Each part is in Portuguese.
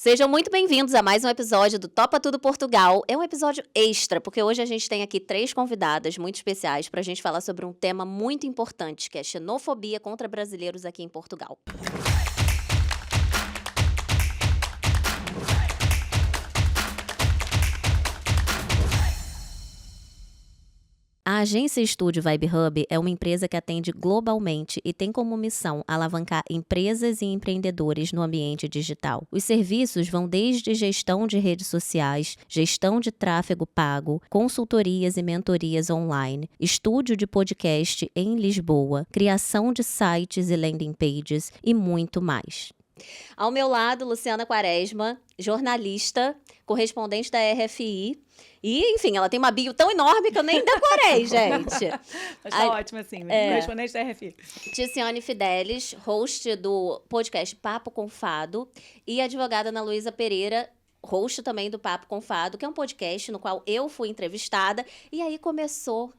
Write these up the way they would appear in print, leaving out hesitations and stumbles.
Sejam muito bem-vindos a mais um episódio do Topa Tudo Portugal. É um episódio extra, porque hoje a gente tem aqui 3 convidadas muito especiais para a gente falar sobre um tema muito importante, que é xenofobia contra brasileiros aqui em Portugal. A agência Estúdio Vibe Hub é uma empresa que atende globalmente e tem como missão alavancar empresas e empreendedores no ambiente digital. Os serviços vão desde gestão de redes sociais, gestão de tráfego pago, consultorias e mentorias online, estúdio de podcast em Lisboa, criação de sites e landing pages e muito mais. Ao meu lado, Luciana Quaresma, jornalista, correspondente da RFI. E, enfim, ela tem uma bio tão enorme que eu nem decorei, gente. Mas tá ótimo assim, né? Correspondente da RFI. Ticiane Fidelis, host do podcast Papo com Fado. E a advogada Ana Luísa Pereira, host também do Papo com Fado, que é um podcast no qual eu fui entrevistada. E aí começou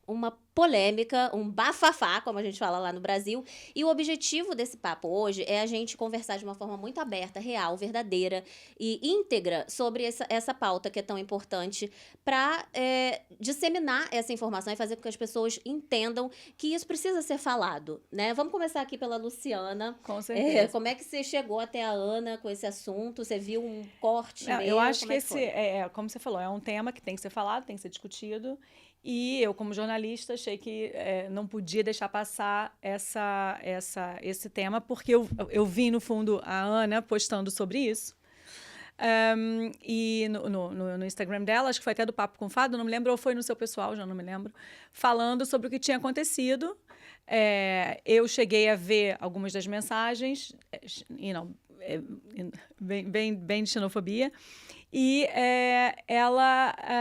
uma polêmica, um bafafá, como a gente fala lá no Brasil. E o objetivo desse papo hoje é a gente conversar de uma forma muito aberta, real, verdadeira e íntegra sobre essa pauta que é tão importante para disseminar essa informação e fazer com que as pessoas entendam que isso precisa ser falado, né? Vamos começar aqui pela Luciana. Com certeza. Como é que você chegou até a Ana com esse assunto? Você viu um corte meu? Eu acho que esse, como você falou, é um tema que tem que ser falado, tem que ser discutido. E eu, como jornalista, achei que não podia deixar passar esse tema, porque eu vi, no fundo, a Ana postando sobre isso. E no Instagram dela, acho que foi até do Papo com Fado, não me lembro, ou foi no seu pessoal, já não me lembro, falando sobre o que tinha acontecido. Eu cheguei a ver algumas das mensagens, bem de xenofobia. E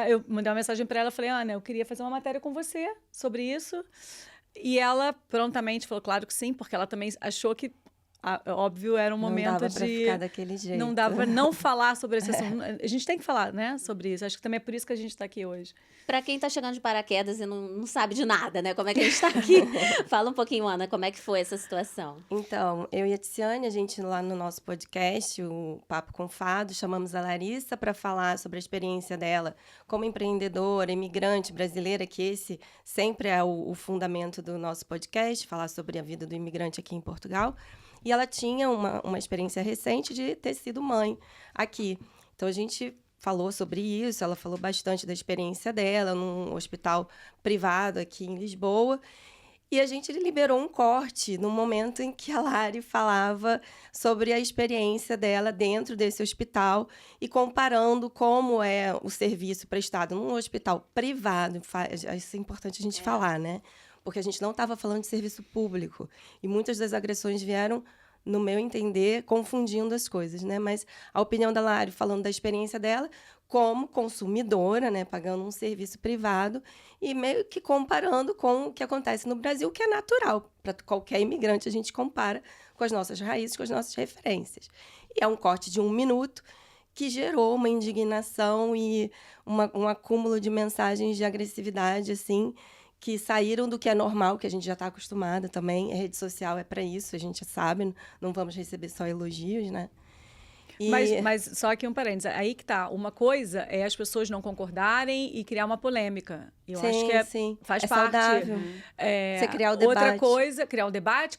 eu mandei uma mensagem para ela, falei, Ana, eu queria fazer uma matéria com você sobre isso. E ela prontamente falou, claro que sim, porque ela também achou que, óbvio, era um momento de... Não dava para ficar daquele jeito. Não dava para não falar sobre esse assunto. A gente tem que falar, né, sobre isso. Acho que também é por isso que a gente está aqui hoje. Para quem está chegando de paraquedas e não sabe de nada, né? Como é que a gente está aqui? Fala um pouquinho, Ana, como é que foi essa situação? Então, eu e a Ticiane, a gente lá no nosso podcast, o Papo com Fado, chamamos a Larissa para falar sobre a experiência dela como empreendedora, imigrante brasileira, que esse sempre é o fundamento do nosso podcast, falar sobre a vida do imigrante aqui em Portugal. E ela tinha uma experiência recente de ter sido mãe aqui. Então, a gente falou sobre isso, ela falou bastante da experiência dela num hospital privado aqui em Lisboa. E a gente liberou um corte no momento em que a Lari falava sobre a experiência dela dentro desse hospital e comparando como é o serviço prestado num hospital privado. Isso é importante a gente falar, né? Porque a gente não estava falando de serviço público. E muitas das agressões vieram, no meu entender, confundindo as coisas, né? Mas a opinião da Lari, falando da experiência dela como consumidora, né? Pagando um serviço privado e meio que comparando com o que acontece no Brasil, que é natural. Para qualquer imigrante, a gente compara com as nossas raízes, com as nossas referências. E é um corte de 1 minuto que gerou uma indignação e um acúmulo de mensagens de agressividade, assim, que saíram do que é normal, que a gente já está acostumada também. A rede social é para isso, a gente sabe, não vamos receber só elogios, né? Mas só aqui um parênteses, aí que tá, uma coisa é as pessoas não concordarem e criar uma polêmica. Eu acho que faz parte. Saudável. Você criar o debate. Outra coisa, criar o debate,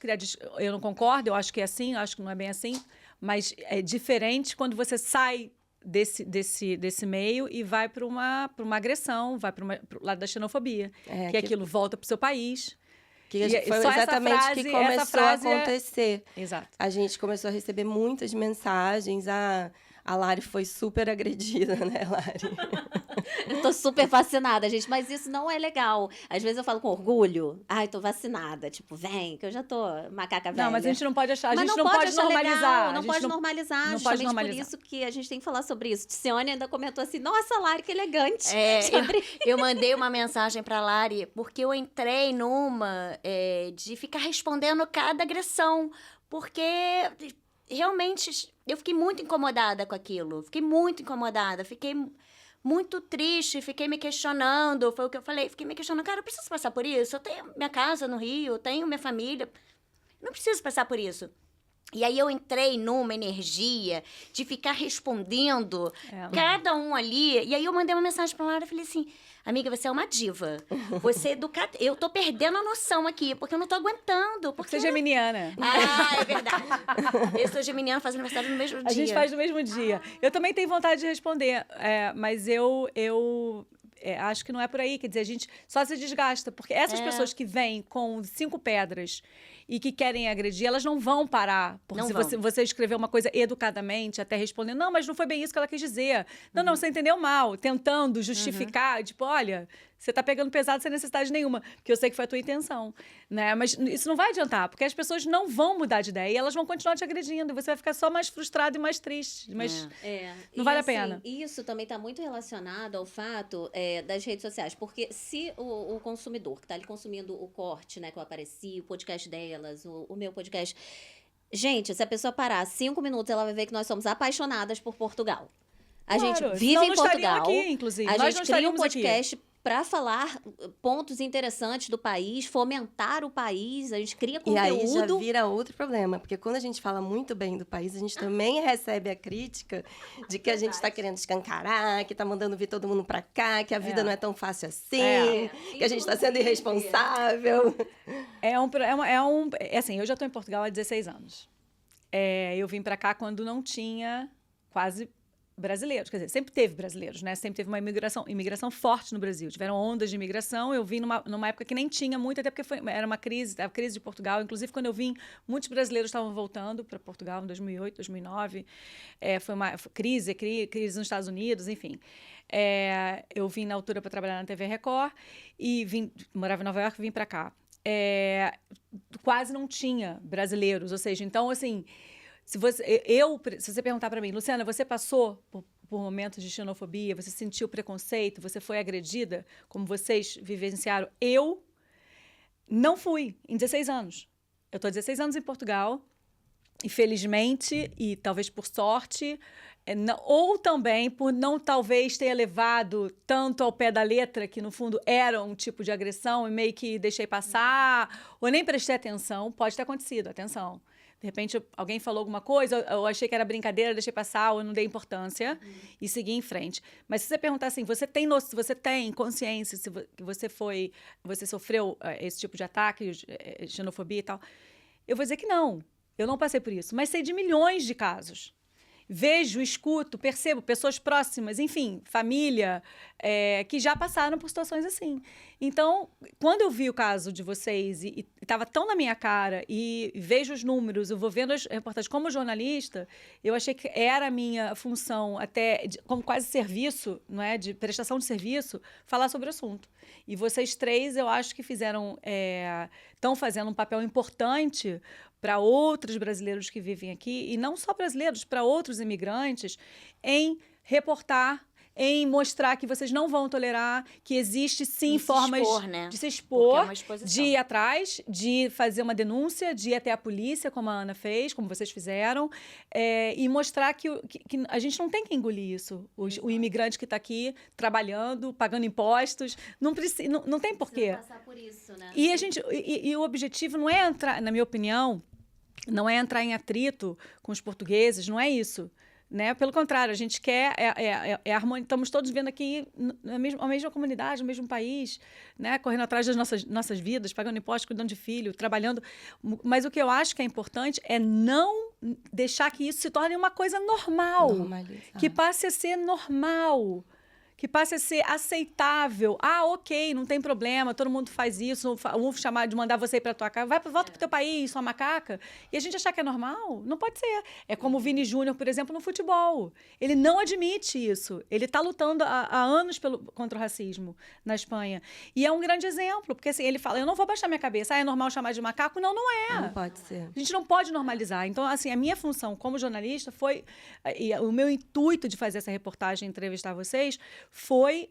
eu não concordo, eu acho que é assim, eu acho que não é bem assim, mas é diferente quando você sai desse meio e vai para uma agressão, vai para o lado da xenofobia, que aquilo volta para o seu país. Que foi exatamente o que começou a acontecer. Exato. A gente começou a receber muitas mensagens. A Lari foi super agredida, né, Lari? Eu tô super vacinada, gente, mas isso não é legal. Às vezes eu falo com orgulho, tô vacinada, tipo, vem, que eu já tô macaca velha. Não, mas a gente não pode achar, não pode normalizar. Legal, não pode normalizar, justamente por isso que a gente tem que falar sobre isso. Ticiane ainda comentou assim, nossa, Lari, que elegante. Eu mandei uma mensagem pra Lari, porque eu entrei numa de ficar respondendo cada agressão, porque realmente eu fiquei muito incomodada com aquilo, fiquei muito triste, fiquei me questionando, foi o que eu falei, fiquei me questionando, cara, eu preciso passar por isso? Eu tenho minha casa no Rio, eu tenho minha família, não preciso passar por isso. E aí eu entrei numa energia de ficar respondendo cada um ali. E aí eu mandei uma mensagem pra Lara e falei assim, amiga, você é uma diva. Você é educada. Eu tô perdendo a noção aqui, porque eu não tô aguentando. Porque você é geminiana. Ah, é verdade. Eu sou geminiana, faço aniversário no mesmo dia. A gente faz no mesmo dia. Eu também tenho vontade de responder, mas eu acho que não é por aí. Quer dizer, a gente só se desgasta. Porque essas pessoas que vêm com 5 pedras e que querem agredir, elas não vão parar. Porque se você escrever uma coisa educadamente, até respondendo, não, mas não foi bem isso que ela quis dizer. Não, você entendeu mal. Tentando justificar, tipo, olha, você tá pegando pesado sem necessidade nenhuma. Porque eu sei que foi a tua intenção, né? Mas isso não vai adiantar, porque as pessoas não vão mudar de ideia e elas vão continuar te agredindo. E você vai ficar só mais frustrado e mais triste. Mas não vale a pena. Isso também está muito relacionado ao fato das redes sociais. Porque se o consumidor que está ali consumindo o corte, né, que eu apareci, o podcast delas, o meu podcast... Gente, se a pessoa parar 5 minutos, ela vai ver que nós somos apaixonadas por Portugal. A gente vive senão em não Portugal. Aqui, inclusive. A Nós gente não cria um estaríamos podcast aqui. para falar pontos interessantes do país, fomentar o país, a gente cria conteúdo. E aí já vira outro problema, porque quando a gente fala muito bem do país, a gente também recebe a crítica de que a gente está querendo escancarar, que está mandando vir todo mundo para cá, que a vida não é tão fácil assim, que a gente está sendo irresponsável. Assim, eu já estou em Portugal há 16 anos. Eu vim para cá quando não tinha quase brasileiros, quer dizer, sempre teve brasileiros, né? Sempre teve uma imigração forte no Brasil. Tiveram ondas de imigração. Eu vim numa época que nem tinha muito, até porque era uma crise, a crise de Portugal. Inclusive, quando eu vim, muitos brasileiros estavam voltando para Portugal em 2008, 2009. Foi uma crise nos Estados Unidos, enfim. Eu vim na altura para trabalhar na TV Record e morava em Nova York e vim para cá. Quase não tinha brasileiros, ou seja, então, assim... Se você perguntar para mim, Luciana, você passou por momentos de xenofobia, você sentiu preconceito, você foi agredida, como vocês vivenciaram? Eu não fui, em 16 anos. Eu estou há 16 anos em Portugal, e felizmente, e talvez por sorte, ou também por não talvez ter levado tanto ao pé da letra, que no fundo era um tipo de agressão, e meio que deixei passar, ou nem prestei atenção, pode ter acontecido, atenção. De repente, alguém falou alguma coisa, eu achei que era brincadeira, deixei passar, ou não dei importância e segui em frente. Mas se você perguntar assim, você tem consciência que você sofreu esse tipo de ataque, xenofobia e tal? Eu vou dizer que não. Eu não passei por isso. Mas sei de milhões de casos. Vejo, escuto, percebo pessoas próximas, enfim, família, que já passaram por situações assim. Então, quando eu vi o caso de vocês e estava tão na minha cara e vejo os números, eu vou vendo as reportagens como jornalista, eu achei que era a minha função, até como quase serviço, não é, de prestação de serviço, falar sobre o assunto. E vocês 3, eu acho que estão fazendo um papel importante para outros brasileiros que vivem aqui, e não só brasileiros, para outros imigrantes, em reportar, em mostrar que vocês não vão tolerar, que existe sim formas de se expor, de ir atrás, de fazer uma denúncia, de ir até a polícia, como a Ana fez, como vocês fizeram, e mostrar que a gente não tem que engolir isso. O imigrante que está aqui trabalhando, pagando impostos, não tem porquê. Passar por isso, né? E o objetivo não é entrar, na minha opinião, não é entrar em atrito com os portugueses, não é isso. Né? Pelo contrário, a gente quer harmonia. Estamos todos vivendo aqui a mesma comunidade, no mesmo país, né? Correndo atrás das nossas vidas, pagando impostos, cuidando de filho, trabalhando. Mas o que eu acho que é importante é não deixar que isso se torne uma coisa normal. Normalizar. Que passe a ser normal. Que passe a ser aceitável. Ok, não tem problema, todo mundo faz isso, vão chamar de mandar você ir para tua casa, volta para o teu país, sua macaca. E a gente achar que é normal? Não pode ser. É como o Vini Júnior, por exemplo, no futebol. Ele não admite isso. Ele está lutando há anos contra o racismo na Espanha. E é um grande exemplo, porque assim, ele fala, eu não vou baixar minha cabeça. É normal chamar de macaco? Não, não é. Não pode ser. A gente não pode normalizar. Então, assim, a minha função como jornalista foi, e o meu intuito de fazer essa reportagem e entrevistar vocês, foi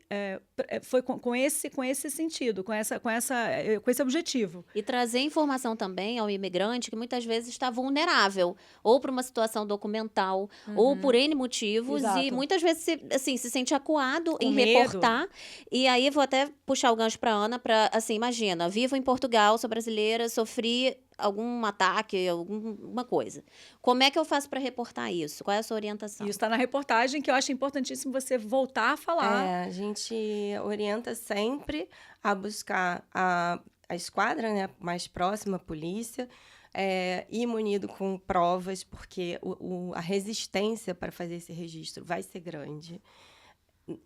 com esse sentido, com esse objetivo. E trazer informação também ao imigrante que muitas vezes está vulnerável, ou por uma situação documental, ou por N motivos, Exato. E muitas vezes se sente acuado Com em medo. reportar. E aí vou até puxar o gancho para a Ana, para, assim, imagina, vivo em Portugal, sou brasileira, sofri algum ataque, alguma coisa. Como é que eu faço para reportar isso? Qual é a sua orientação? Isso está na reportagem, que eu acho importantíssimo você voltar a falar. A gente orienta sempre a buscar a esquadra, né, mais próxima, a polícia, ir munido com provas, porque a resistência para fazer esse registro vai ser grande.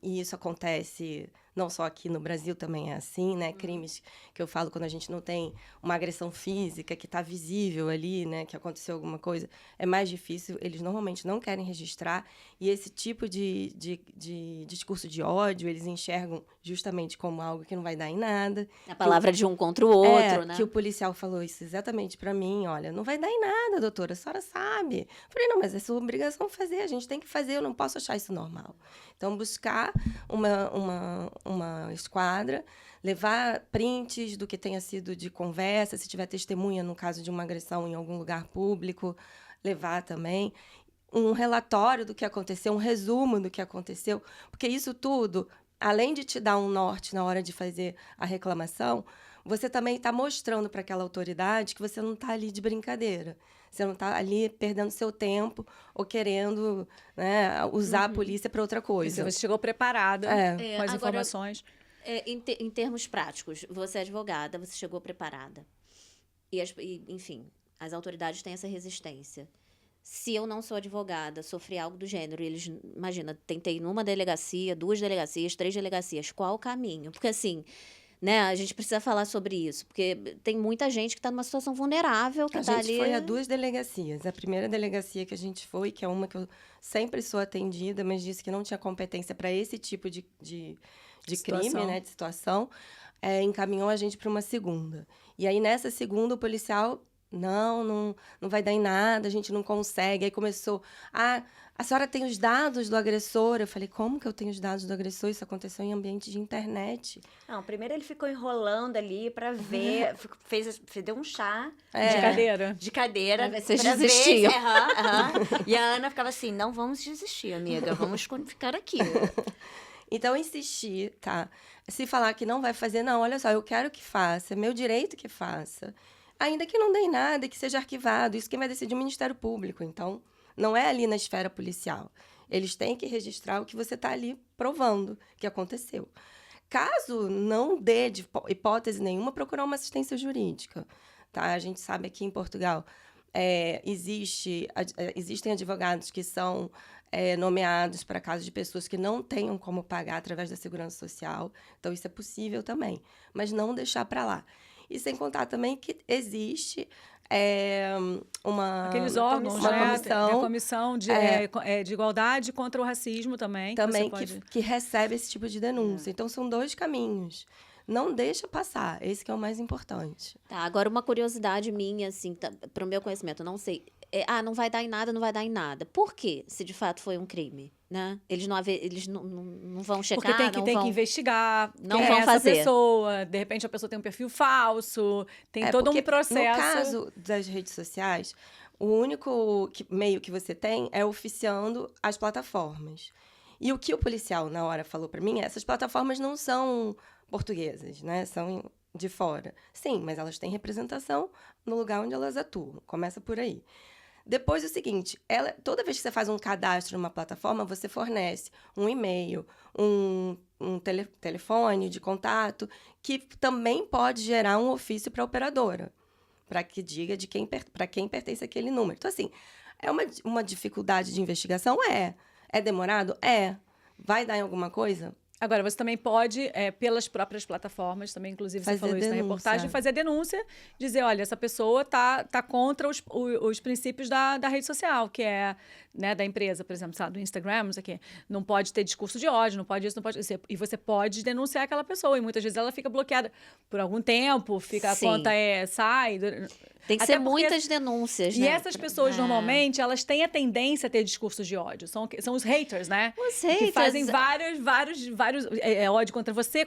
E isso acontece não só aqui no Brasil, também é assim, né? Crimes que eu falo quando a gente não tem uma agressão física que está visível ali, né? Que aconteceu alguma coisa, é mais difícil. Eles normalmente não querem registrar. E esse tipo de discurso de ódio, eles enxergam justamente como algo que não vai dar em nada. A palavra de um contra o outro, né? Que o policial falou isso exatamente para mim. Olha, não vai dar em nada, doutora, a senhora sabe. Eu falei, não, mas é sua obrigação fazer, a gente tem que fazer, eu não posso achar isso normal. Então, buscar uma esquadra, levar prints do que tenha sido de conversa, se tiver testemunha no caso de uma agressão em algum lugar público, levar também um relatório do que aconteceu, um resumo do que aconteceu, porque isso tudo, além de te dar um norte na hora de fazer a reclamação, você também está mostrando para aquela autoridade que você não está ali de brincadeira. Você não está ali perdendo seu tempo ou querendo, né, usar a polícia para outra coisa. Você chegou preparada com as agora, informações. Em termos práticos, você é advogada, você chegou preparada. Enfim, as autoridades têm essa resistência. Se eu não sou advogada, sofri algo do gênero, eles, imagina, tentei numa delegacia, 2 delegacias, 3 delegacias, qual o caminho? Porque assim, né, a gente precisa falar sobre isso, porque tem muita gente que está numa situação vulnerável, que está ali... A gente foi a 2 delegacias. A primeira delegacia que a gente foi, que é uma que eu sempre sou atendida, mas disse que não tinha competência para esse tipo de crime, né, de situação, encaminhou a gente para uma segunda. E aí, nessa segunda, o policial... Não vai dar em nada, a gente não consegue. Aí começou, a senhora tem os dados do agressor? Eu falei, como que eu tenho os dados do agressor? Isso aconteceu em ambiente de internet. Não, primeiro ele ficou enrolando ali pra ver, deu um chá. De cadeira. De cadeira. Pra ver se vocês desistiam. E a Ana ficava assim, não vamos desistir, amiga, vamos ficar aqui. Então, insistir, tá? Se falar que não vai fazer, não, olha só, eu quero que faça, é meu direito que faça. Ainda que não dê nada, que seja arquivado. Isso quem vai decidir é o Ministério Público. Então, não é ali na esfera policial. Eles têm que registrar o que você está ali provando que aconteceu. Caso não dê de hipótese nenhuma, procurar uma assistência jurídica. Tá? A gente sabe aqui em Portugal, existem advogados que são nomeados para casos de pessoas que não tenham como pagar através da Segurança Social. Então, isso é possível também. Mas não deixar para lá. E sem contar também que existe aqueles órgãos, uma né? comissão, a comissão de igualdade contra o racismo também. Também pode... que recebe esse tipo de denúncia. Então, são 2 caminhos. Não deixa passar. Esse que é o mais importante. Tá, agora uma curiosidade minha, assim, para o meu conhecimento, não sei. Não vai dar em nada, não vai dar em nada. Por quê? Se de fato foi um crime, né? Eles não vão checar, porque tem que investigar. Não vão fazer. Essa pessoa, de repente a pessoa tem um perfil falso, tem todo um processo. No caso das redes sociais, o único meio que você tem é oficiando as plataformas. E o que o policial na hora falou para mim, essas plataformas não são portuguesas, né? São de fora. Sim, mas elas têm representação no lugar onde elas atuam. Começa por aí. Depois, o seguinte, toda vez que você faz um cadastro numa plataforma, você fornece um e-mail, um telefone de contato, que também pode gerar um ofício para a operadora, para que diga para quem pertence aquele número. Então, assim, é uma dificuldade de investigação? É demorado? Vai dar em alguma coisa? Agora, você também pode, pelas próprias plataformas, também, inclusive, você falou isso na reportagem, fazer a denúncia, dizer, olha, essa pessoa tá contra os princípios da rede social, que é, né, da empresa, por exemplo, sabe, do Instagram, não sei o quê. Não pode ter discurso de ódio, não pode isso, não pode... E você pode denunciar aquela pessoa, e muitas vezes ela fica bloqueada por algum tempo, a conta sai... Tem que ser muitas denúncias, né? E essas pessoas, normalmente, elas têm a tendência a ter discursos de ódio. São os haters, né? Os haters. Que fazem vários ódio contra você. É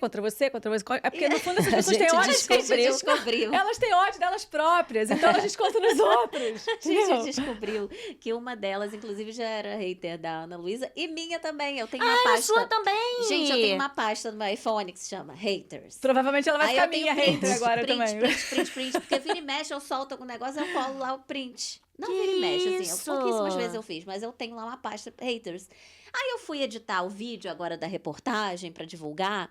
porque, no fundo, essas pessoas têm ódio. Descobriu. Elas têm ódio delas próprias. Então, elas descontam nos outros. A gente descobriu que uma delas, inclusive, inclusive já era hater da Ana Luísa e minha também. Eu tenho uma A pasta. sua também. Gente, eu tenho uma pasta no meu iPhone que se chama Haters. Provavelmente ela vai Aí ficar eu tenho minha hater agora também. print, porque vira e mexe, eu solto algum negócio, eu colo lá o print. Não vira e mexe, assim, isso? pouquíssimas vezes eu fiz, mas eu tenho lá uma pasta haters. Aí eu fui editar o vídeo agora da reportagem pra divulgar,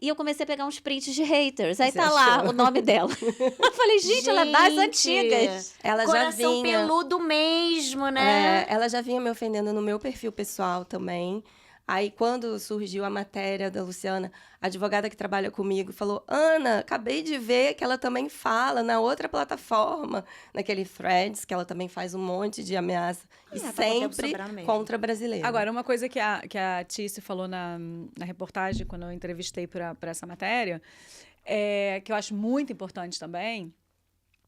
e eu comecei a pegar uns prints de haters. Aí Você tá lá achou? o nome dela. Eu falei, gente, ela é das antigas. Ela já Coração vinha... peludo mesmo, né? ela já vinha me ofendendo no meu perfil pessoal também. Aí, quando surgiu a matéria da Luciana, a advogada que trabalha comigo falou: Ana, acabei de ver que ela também fala na outra plataforma, naquele Threads, que ela também faz um monte de ameaça. E Ela tá com o tempo sempre sobrando mesmo. contra brasileiro. Agora, uma coisa que a Tice falou na reportagem, quando eu entrevistei para essa matéria, que eu acho muito importante também,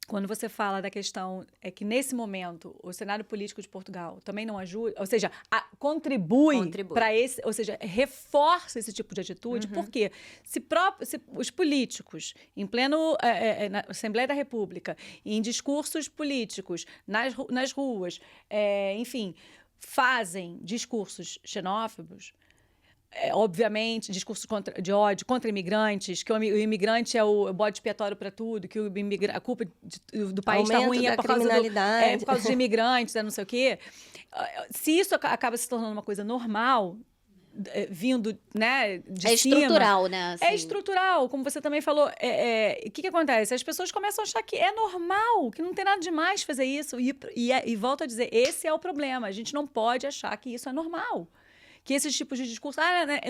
quando você fala da questão que nesse momento o cenário político de Portugal também não ajuda, ou seja, contribui para esse, ou seja, reforça esse tipo de atitude, porque se os políticos em pleno na Assembleia da República, em discursos políticos nas ruas, enfim, fazem discursos xenófobos, obviamente, discurso de ódio contra imigrantes, que o imigrante é o bode expiatório para tudo, que a culpa do país está ruim é por causa por causa de imigrantes, não sei o quê. Se isso acaba se tornando uma coisa normal, vindo, né, de cima... estrutural, né? Assim. É estrutural, como você também falou. O que acontece? As pessoas começam a achar que é normal, que não tem nada demais fazer isso. E volto a dizer, esse é o problema. A gente não pode achar que isso é normal. Que esses tipos de discurso,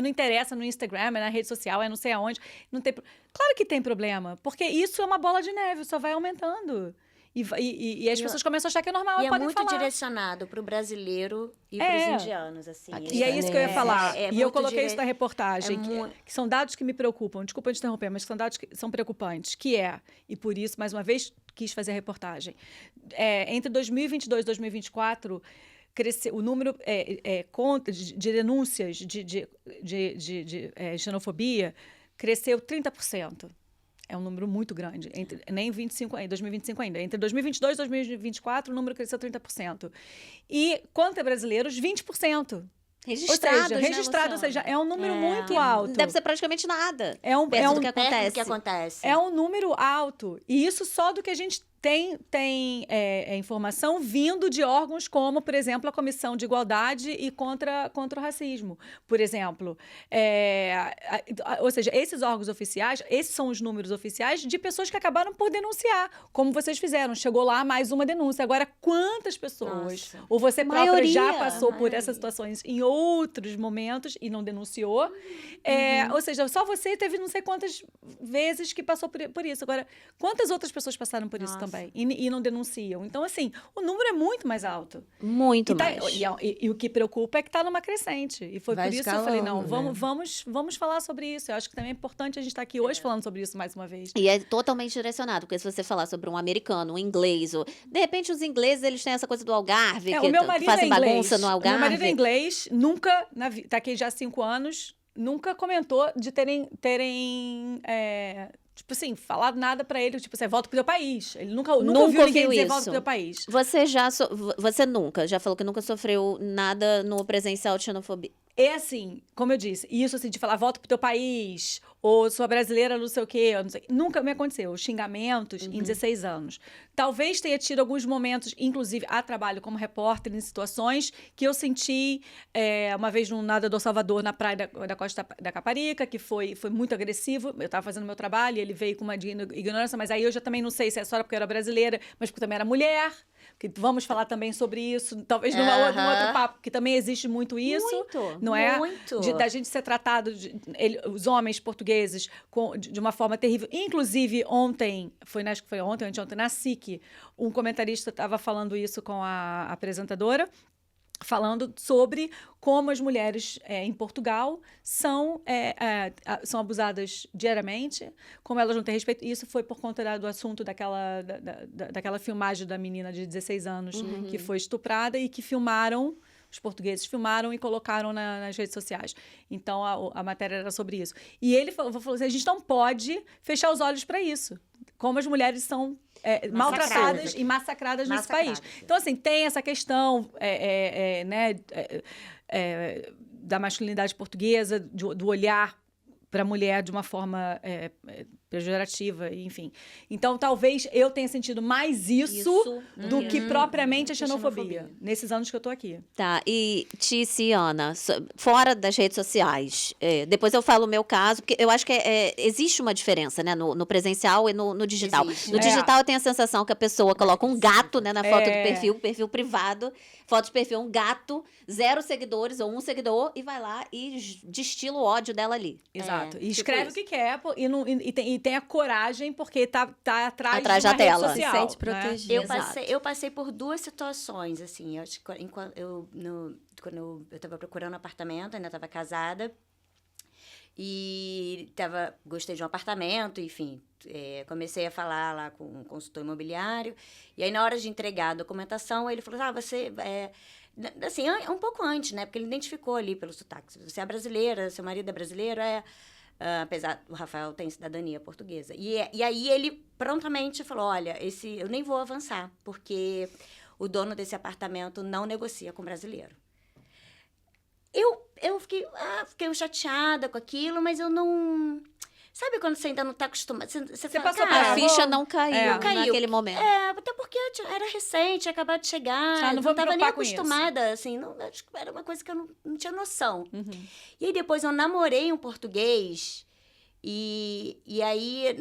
não interessa no Instagram, é na rede social, é não sei aonde. Não tem... Claro que tem problema, porque isso é uma bola de neve, só vai aumentando. E as pessoas começam a achar que é normal, E é podem muito falar. direcionado para o brasileiro e para os indianos, assim. E é isso que eu ia falar. E eu coloquei isso na reportagem, que são dados que me preocupam. Desculpa te interromper, mas são dados que são preocupantes. E por isso, mais uma vez, quis fazer a reportagem. Entre 2022 e 2024... cresceu, o número de denúncias de xenofobia cresceu 30%. É um número muito grande. Nem 2025 ainda. Entre 2022 e 2024, o número cresceu 30%. E contra brasileiros, 20%. Registrados, ou seja, é um número muito alto. Deve ser praticamente nada. Perto do que acontece. É um número alto. E isso só do que a gente tem informação vindo de órgãos como, por exemplo, a Comissão de Igualdade e contra o Racismo, por exemplo. Ou seja, esses órgãos oficiais, esses são os números oficiais de pessoas que acabaram por denunciar, como vocês fizeram. Chegou lá mais uma denúncia. Agora, quantas pessoas, ou você própria já passou por essas situações em outros momentos e não denunciou? Ou seja, só você teve não sei quantas vezes que passou por isso. Agora, quantas outras pessoas passaram por isso também? E não denunciam. Então, assim, o número é muito mais alto. Muito mais. E o que preocupa é que está numa crescente. E foi Vai por isso que eu falei, não, vamos falar sobre isso. Eu acho que também é importante a gente estar aqui hoje falando sobre isso mais uma vez. E é totalmente direcionado, porque se você falar sobre um americano, um inglês, de repente os ingleses, eles têm essa coisa do Algarve, que fazem bagunça no Algarve. Meu marido é inglês, nunca, tá aqui já há 5 anos, nunca comentou de terem tipo assim, falado nada pra ele, tipo assim, volta pro teu país. Ele nunca ouviu ninguém dizer volta pro teu país. Você nunca, já falou que nunca sofreu nada no presencial de xenofobia. É assim, como eu disse, isso assim, de falar volta pro teu país, ou sou brasileira, não sei o quê, nunca me aconteceu. Xingamentos em 16 anos. Talvez tenha tido alguns momentos, inclusive a trabalho como repórter, em situações que eu senti, uma vez num nadador Salvador, na praia da Costa da Caparica, que foi muito agressivo. Eu estava fazendo meu trabalho, ele veio com uma ignorância, mas aí eu já também não sei se é só porque eu era brasileira, mas porque também era mulher. Que vamos falar também sobre isso, talvez num outro papo, que também existe muito isso. Não é? Muito. Da gente ser tratado, os homens portugueses, de uma forma terrível. Inclusive, acho que foi ontem, na SIC, um comentarista estava falando isso com a apresentadora, falando sobre como as mulheres em Portugal são abusadas diariamente, como elas não têm respeito. Isso foi por conta do assunto daquela filmagem da menina de 16 anos que foi estuprada e que filmaram os portugueses filmaram e colocaram nas redes sociais. Então, a matéria era sobre isso. E ele falou assim, a gente não pode fechar os olhos para isso. Como as mulheres são maltratadas e massacradas nesse país. Então, assim, tem essa questão né, da masculinidade portuguesa, do olhar para a mulher de uma forma pejorativa, enfim. Então, talvez eu tenha sentido mais isso do que propriamente a xenofobia, nesses anos que eu estou aqui. Tá, e Tícia e Ana, fora das redes sociais, depois eu falo o meu caso, porque eu acho que existe uma diferença, né, no presencial e no digital. Existe. No digital eu tenho a sensação que a pessoa coloca um gato, né, na foto do perfil privado, foto de perfil, um gato, 0 seguidores ou 1 seguidor, e vai lá e destila o ódio dela ali. Exato. E tipo escreve isso. o que quer e tem a coragem porque tá atrás Atrás de uma da tela. rede social. Se sente né? protegido. Exato. Eu passei por 2 situações, assim. Eu acho que quando eu estava procurando um apartamento, ainda estava casada. E gostei de um apartamento, enfim. Comecei a falar lá com um consultor imobiliário. E aí, na hora de entregar a documentação, ele falou, você... assim, um pouco antes, né? Porque ele identificou ali pelo sotaque. Você é brasileira, seu marido é brasileiro, apesar do Rafael tem cidadania portuguesa. E aí ele prontamente falou, olha, eu nem vou avançar, porque o dono desse apartamento não negocia com brasileiro. Eu fiquei chateada com aquilo, mas eu não... Sabe quando você ainda não está acostumado? Você fala, passou cara, A ficha não caiu, não caiu naquele momento. Até porque era recente, tinha acabado de chegar, Não vou me estava nem preocupar com isso. acostumada, assim, acho que era uma coisa que eu não tinha noção. Uhum. E aí depois eu namorei um português, e aí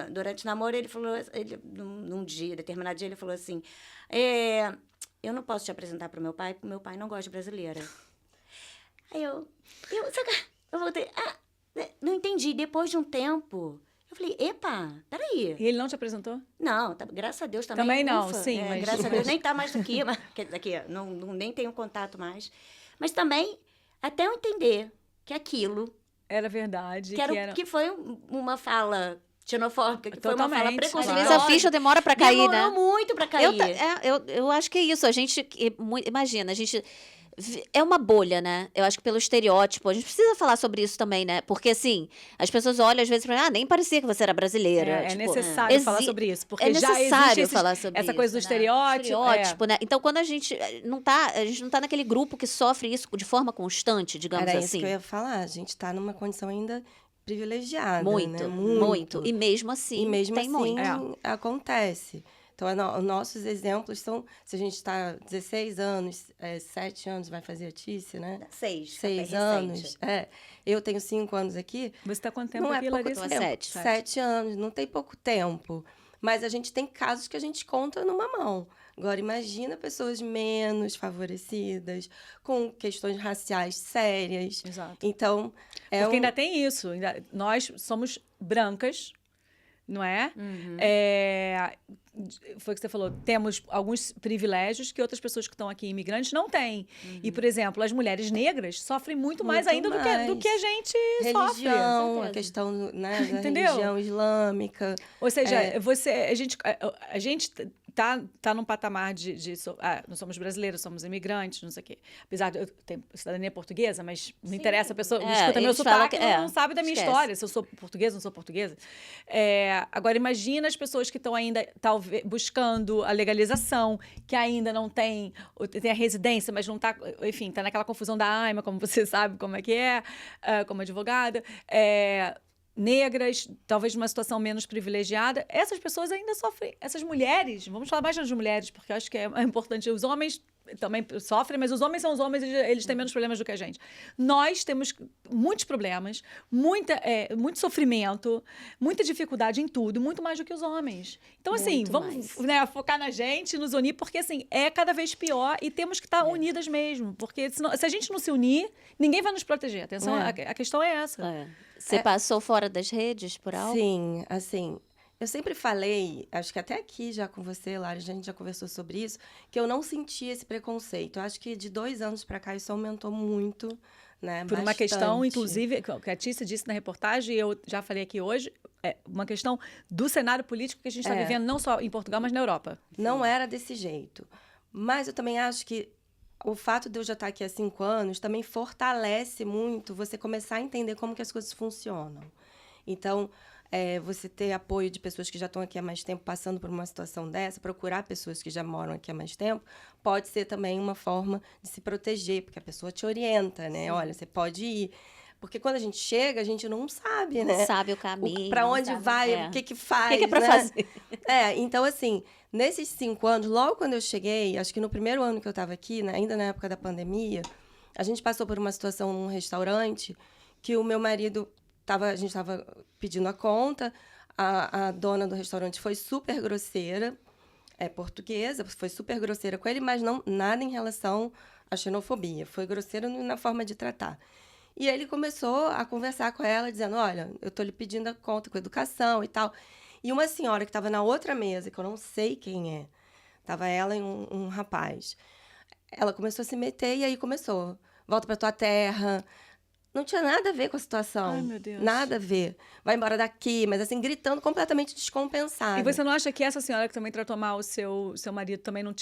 durante o namoro ele falou, num determinado dia ele falou assim, eu não posso te apresentar para o meu pai, porque meu pai não gosta de brasileira. Aí eu voltei, não entendi. Depois de um tempo, eu falei, epa, peraí. E ele não te apresentou? Não, graças a Deus também. Também não, ufa, sim. Mas... Graças a Deus nem tá mais daqui, nem tenho contato mais. Mas também, até eu entender que aquilo... Era verdade. Que foi uma fala xenofóbica, que foi uma fala Totalmente. Às preconceituosa. vezes a ficha demora pra cair, Demorou né? muito pra cair. Eu acho que é isso. A gente, imagina, a gente... É uma bolha, né? Eu acho que pelo estereótipo, a gente precisa falar sobre isso também, né? Porque, assim, as pessoas olham às vezes e falam, nem parecia que você era brasileira. É tipo, necessário falar sobre isso, porque já necessário existe falar sobre essa isso, coisa do né? estereótipo. Né? Então, quando a gente não tá naquele grupo que sofre isso de forma constante, digamos Era assim. isso que eu ia falar. A gente está numa condição ainda privilegiada, Muito, né? muito. E mesmo assim, E mesmo tem assim muito. acontece. Então, os nossos exemplos são... Se a gente está 16 anos, 7 anos vai fazer a Tícia, né? 6 anos. Eu tenho 5 anos aqui. Você está quanto tempo Não aqui, é pouco Larissa? tempo. 7. 7 anos, não tem pouco tempo. Mas a gente tem casos que a gente conta numa mão. Agora, imagina pessoas menos favorecidas, com questões raciais sérias. Exato. Então, Porque ainda tem isso. Nós somos brancas, não é? Uhum. Foi o que você falou. Temos alguns privilégios que outras pessoas que estão aqui, imigrantes, não têm. E, por exemplo, as mulheres negras sofrem muito mais ainda do que a gente sofre. religião, a questão, né, da Entendeu? religião islâmica. Ou seja, a gente tá num patamar nós somos brasileiros, somos imigrantes, não sei o quê. Apesar de eu ter cidadania portuguesa, mas não interessa, a pessoa escuta meu eles falam sotaque, que- não sabe da minha esquece. história, se eu sou portuguesa, não sou portuguesa. Agora, imagina as pessoas que estão ainda, talvez, buscando a legalização, que ainda não tem a residência, mas não tá, enfim, tá naquela confusão da AIMA, como você sabe como é que como advogada, negras, talvez numa situação menos privilegiada, essas pessoas ainda sofrem, essas mulheres, vamos falar mais das mulheres, porque eu acho que é importante, os homens também sofrem, mas os homens são os homens, eles têm menos problemas do que a gente. Nós temos muitos problemas, muito sofrimento, muita dificuldade em tudo, muito mais do que os homens. Então, assim, Muito vamos, né, focar na gente, nos unir, porque, assim, é cada vez pior e temos que estar unidas mesmo, porque senão, se a gente não se unir, ninguém vai nos proteger. Atenção, a questão é essa. Você passou fora das redes por algo? Sim, assim, eu sempre falei, acho que até aqui já com você, Lara, a gente já conversou sobre isso, que eu não sentia esse preconceito. Eu acho que de 2 anos para cá isso aumentou muito, né? Por uma questão, bastante. inclusive, que a Tícia disse na reportagem, e eu já falei aqui hoje, uma questão do cenário político que a gente está vivendo não só em Portugal, mas na Europa. Não era desse jeito. Mas eu também acho que o fato de eu já estar aqui há 5 anos também fortalece muito você começar a entender como que as coisas funcionam. Então, você ter apoio de pessoas que já estão aqui há mais tempo passando por uma situação dessa, procurar pessoas que já moram aqui há mais tempo, pode ser também uma forma de se proteger, porque a pessoa te orienta, né? Sim. Olha, você pode ir. Porque quando a gente chega, a gente não sabe, né? Sabe o caminho. Para onde vai, o que faz, o que é para né? fazer. Então, assim, nesses 5 anos, logo quando eu cheguei, acho que no primeiro ano que eu estava aqui, né, ainda na época da pandemia, a gente passou por uma situação num restaurante que o meu marido a gente estava pedindo a conta, a dona do restaurante foi super grosseira, portuguesa, foi super grosseira com ele, mas não nada em relação à xenofobia, foi grosseira na forma de tratar. E ele começou a conversar com ela, dizendo, olha, eu estou lhe pedindo a conta com educação e tal. E uma senhora que estava na outra mesa, que eu não sei quem é, estava ela e um rapaz. Ela começou a se meter e aí começou, volta para tua terra. Não tinha nada a ver com a situação. Ai, meu Deus. Nada a ver. Vai embora daqui, mas assim, gritando completamente descompensada. E você não acha que essa senhora que também tratou mal o seu marido também não,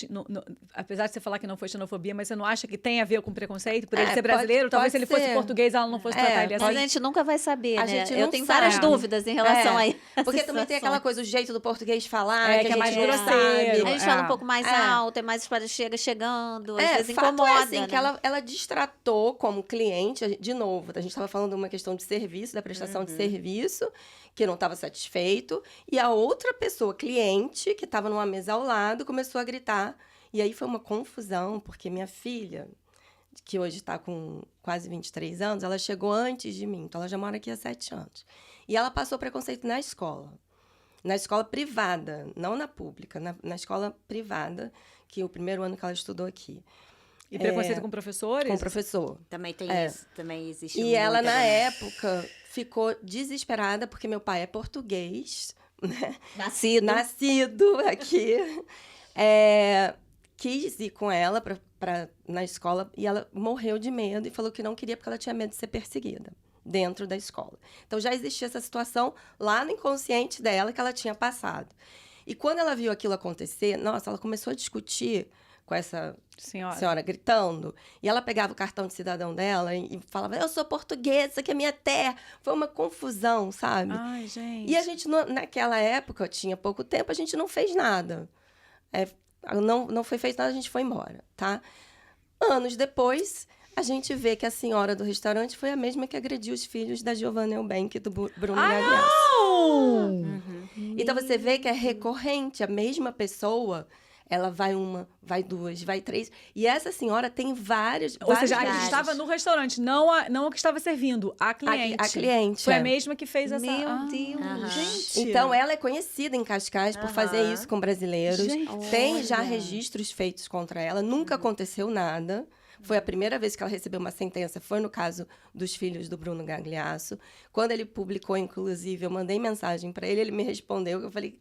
apesar de você falar que não foi xenofobia, mas você não acha que tem a ver com preconceito? Por ele ser brasileiro? Talvez se ele fosse português, ela não fosse tratar ele assim. Mas a gente nunca vai saber, né? Gente eu tenho várias dúvidas em relação a isso. Porque também tem aquela coisa, o jeito do português falar, que é mais grosseiro. A gente fala um pouco mais alto, é mais chegando, às vezes incomoda. Assim, né? que ela destratou como cliente, de novo, a gente estava falando de uma questão de serviço, da prestação de serviço, que não estava satisfeito, e a outra pessoa, cliente, que estava numa mesa ao lado, começou a gritar. E aí foi uma confusão, porque minha filha, que hoje está com quase 23 anos, ela chegou antes de mim, então ela já mora aqui há 7 anos. E ela passou preconceito na escola privada, não na pública, na escola privada, que é o primeiro ano que ela estudou aqui. E preconceito com professores? Com professor. Também tem isso, também existe. E ela, na época, ficou desesperada, porque meu pai é português, né? Nascido aqui. Quis ir com ela na escola, e ela morreu de medo e falou que não queria porque ela tinha medo de ser perseguida dentro da escola. Então, já existia essa situação lá no inconsciente dela que ela tinha passado. E quando ela viu aquilo acontecer, nossa, ela começou a discutir com essa senhora gritando, e ela pegava o cartão de cidadão dela e falava, eu sou portuguesa, isso aqui é minha terra. Foi uma confusão, sabe? Ai, gente. E a gente, naquela época, tinha pouco tempo, a gente não fez nada. Não foi feito nada, a gente foi embora, tá? Anos depois, a gente vê que a senhora do restaurante foi a mesma que agrediu os filhos da Giovanna Eubank e do Bruno Gagliasso. Então, você vê que é recorrente, a mesma pessoa. Ela vai 1, vai 2, vai 3. E essa senhora tem vários. Ou seja, a que casos. estava no restaurante, não a que estava servindo, a cliente. A cliente. Foi a mesma que fez essa. Meu Deus. Gente. Então, ela é conhecida em Cascais por fazer isso com brasileiros. Gente. Tem já registros feitos contra ela. Nunca aconteceu nada. Foi a primeira vez que ela recebeu uma sentença. Foi no caso dos filhos do Bruno Gagliasso. Quando ele publicou, inclusive, eu mandei mensagem para ele, ele me respondeu. Eu falei...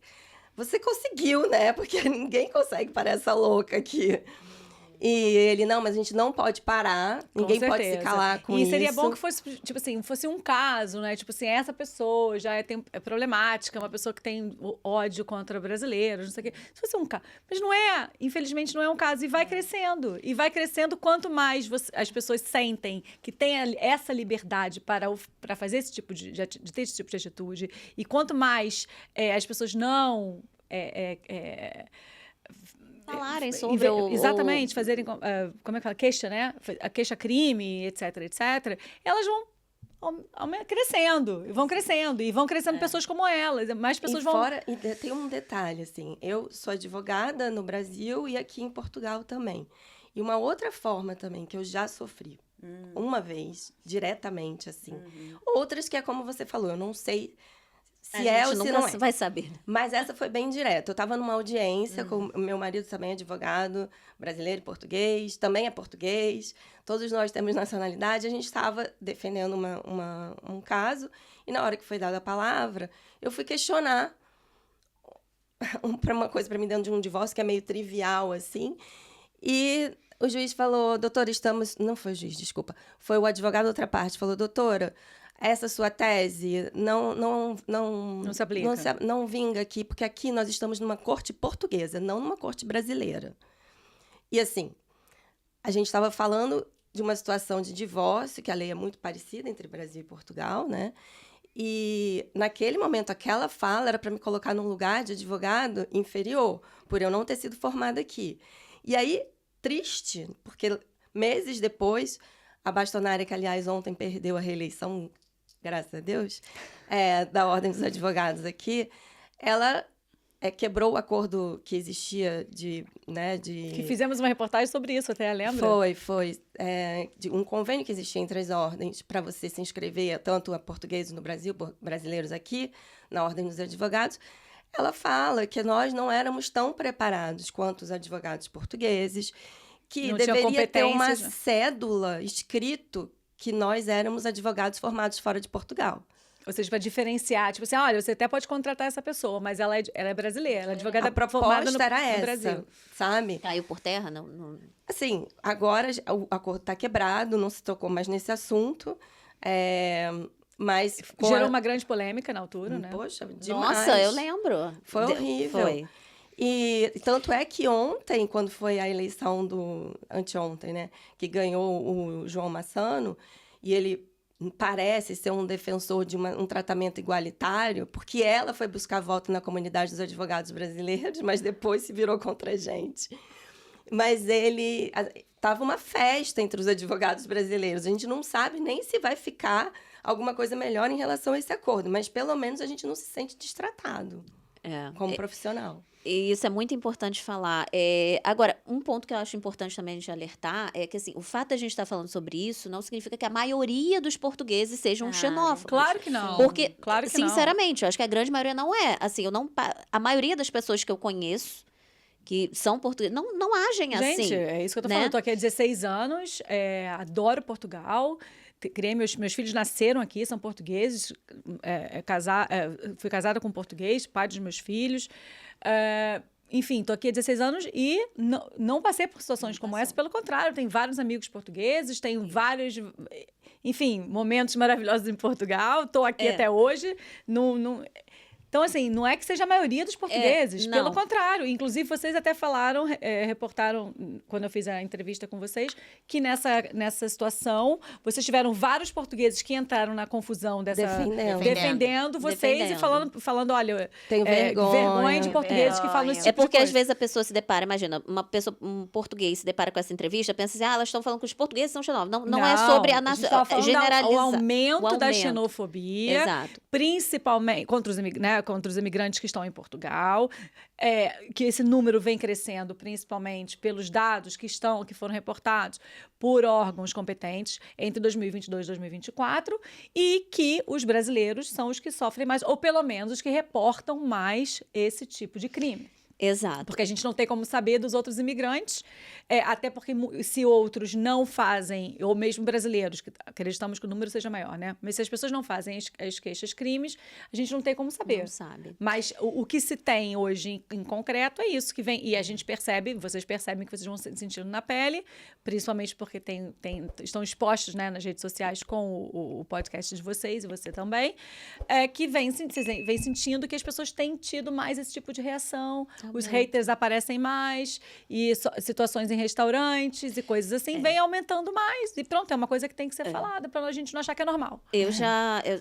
Você conseguiu, né? Porque ninguém consegue parar essa louca aqui. E ele, não, mas a gente não pode parar. Ninguém pode se calar com isso. E seria bom que fosse, tipo assim, fosse um caso, né? Tipo assim, essa pessoa já é problemática, uma pessoa que tem ódio contra brasileiros, não sei o quê. Se fosse um caso. Mas não é, infelizmente, não é um caso. E vai crescendo. E vai crescendo quanto mais as pessoas sentem que tem essa liberdade para fazer esse tipo de ter esse tipo de atitude. E quanto mais as pessoas não... falarem sobre exatamente, fazerem, como é que fala? Queixa, né? A queixa-crime, etc, etc. Elas vão crescendo, e vão crescendo pessoas como elas. Mais pessoas vão... E tem um detalhe, assim, eu sou advogada no Brasil e aqui em Portugal também. E uma outra forma também que eu já sofri, uma vez, diretamente, assim. Outras que é como você falou, eu não sei... Se é ou se não é. Vai saber. Mas essa foi bem direta. Eu estava numa audiência com o meu marido, também é advogado, brasileiro e português, também é português. Todos nós temos nacionalidade. A gente estava defendendo um caso e na hora que foi dada a palavra, eu fui questionar uma coisa para mim dentro de um divórcio que é meio trivial, assim. E o juiz falou, doutora, Não foi o juiz, desculpa. Foi o advogado da outra parte. Falou, doutora... Essa sua tese não se aplica. Não vinga aqui, porque aqui nós estamos numa corte portuguesa, não numa corte brasileira. E assim, a gente estava falando de uma situação de divórcio, que a lei é muito parecida entre Brasil e Portugal, né? E, naquele momento, aquela fala era para me colocar num lugar de advogado inferior, por eu não ter sido formada aqui. E aí, triste, porque meses depois, a bastonária, que, aliás, ontem perdeu a reeleição, graças a Deus, da Ordem dos Advogados aqui, ela quebrou o acordo que existia Que fizemos uma reportagem sobre isso, até lembra? Foi. De um convênio que existia entre as ordens para você se inscrever, tanto a portugueses no Brasil, brasileiros aqui, na Ordem dos Advogados. Ela fala que nós não éramos tão preparados quanto os advogados portugueses, que Não tinha deveria ter uma competências, né? cédula escrito que nós éramos advogados formados fora de Portugal. Ou seja, para diferenciar, tipo assim, olha, você até pode contratar essa pessoa, mas ela é brasileira, ela é advogada A formada proposta era no essa, Brasil. sabe? Caiu por terra? Não. Assim, agora o acordo está quebrado, não se tocou mais nesse assunto, mas... Gerou uma grande polêmica na altura, né? Poxa, demais. Nossa, eu lembro. Foi horrível. Foi. E tanto é que ontem, quando foi a eleição anteontem, né, que ganhou o João Massano, e ele parece ser um defensor de um tratamento igualitário, porque ela foi buscar voto na comunidade dos advogados brasileiros, mas depois se virou contra a gente. Mas tava uma festa entre os advogados brasileiros. A gente não sabe nem se vai ficar alguma coisa melhor em relação a esse acordo, mas pelo menos a gente não se sente destratado como profissional. E isso é muito importante falar. Agora, um ponto que eu acho importante também a gente alertar é que, assim, o fato de a gente estar falando sobre isso não significa que a maioria dos portugueses sejam xenófobos. Claro que não. Porque, claro que sinceramente, eu acho que a grande maioria não é. Assim, a maioria das pessoas que eu conheço que são portugueses não agem assim. Gente, é isso que eu tô né? falando. Eu tô aqui há 16 anos, adoro Portugal. Criei meus filhos nasceram aqui, são portugueses. Fui casada com um português, pai dos meus filhos. Enfim, estou aqui há 16 anos e não passei por situações como essa. Pelo contrário, tenho vários amigos portugueses, tenho vários, enfim, momentos maravilhosos em Portugal. Estou aqui até hoje. Então, assim, não é que seja a maioria dos portugueses, pelo contrário. Inclusive, vocês até falaram, reportaram, quando eu fiz a entrevista com vocês, que nessa situação, vocês tiveram vários portugueses que entraram na confusão defendendo vocês e falando olha, tenho vergonha de portugueses que falam esse tipo de porque coisa. às vezes a pessoa se depara, imagina, um português se depara com essa entrevista, pensa assim, elas estão falando que os portugueses são xenófobos. Não é sobre a nação, generalizar. O aumento da xenofobia, exato, principalmente contra os imigrantes que estão em Portugal, que esse número vem crescendo principalmente pelos dados que foram reportados por órgãos competentes entre 2022 e 2024, e que os brasileiros são os que sofrem mais, ou pelo menos os que reportam mais esse tipo de crime. Exato. Porque a gente não tem como saber dos outros imigrantes, até porque se outros não fazem, ou mesmo brasileiros, que acreditamos que o número seja maior, né? Mas se as pessoas não fazem as queixas crimes, a gente não tem como saber. Não sabe. Mas o que se tem hoje em concreto é isso que vem, e a gente percebe, vocês percebem que vocês vão sentindo na pele, principalmente porque estão expostos, né, nas redes sociais com o podcast de vocês, e você também, que vem sentindo que as pessoas têm tido mais esse tipo de reação. Os haters aparecem mais, e situações em restaurantes e coisas assim vem aumentando mais. E pronto, é uma coisa que tem que ser falada para a gente não achar que é normal.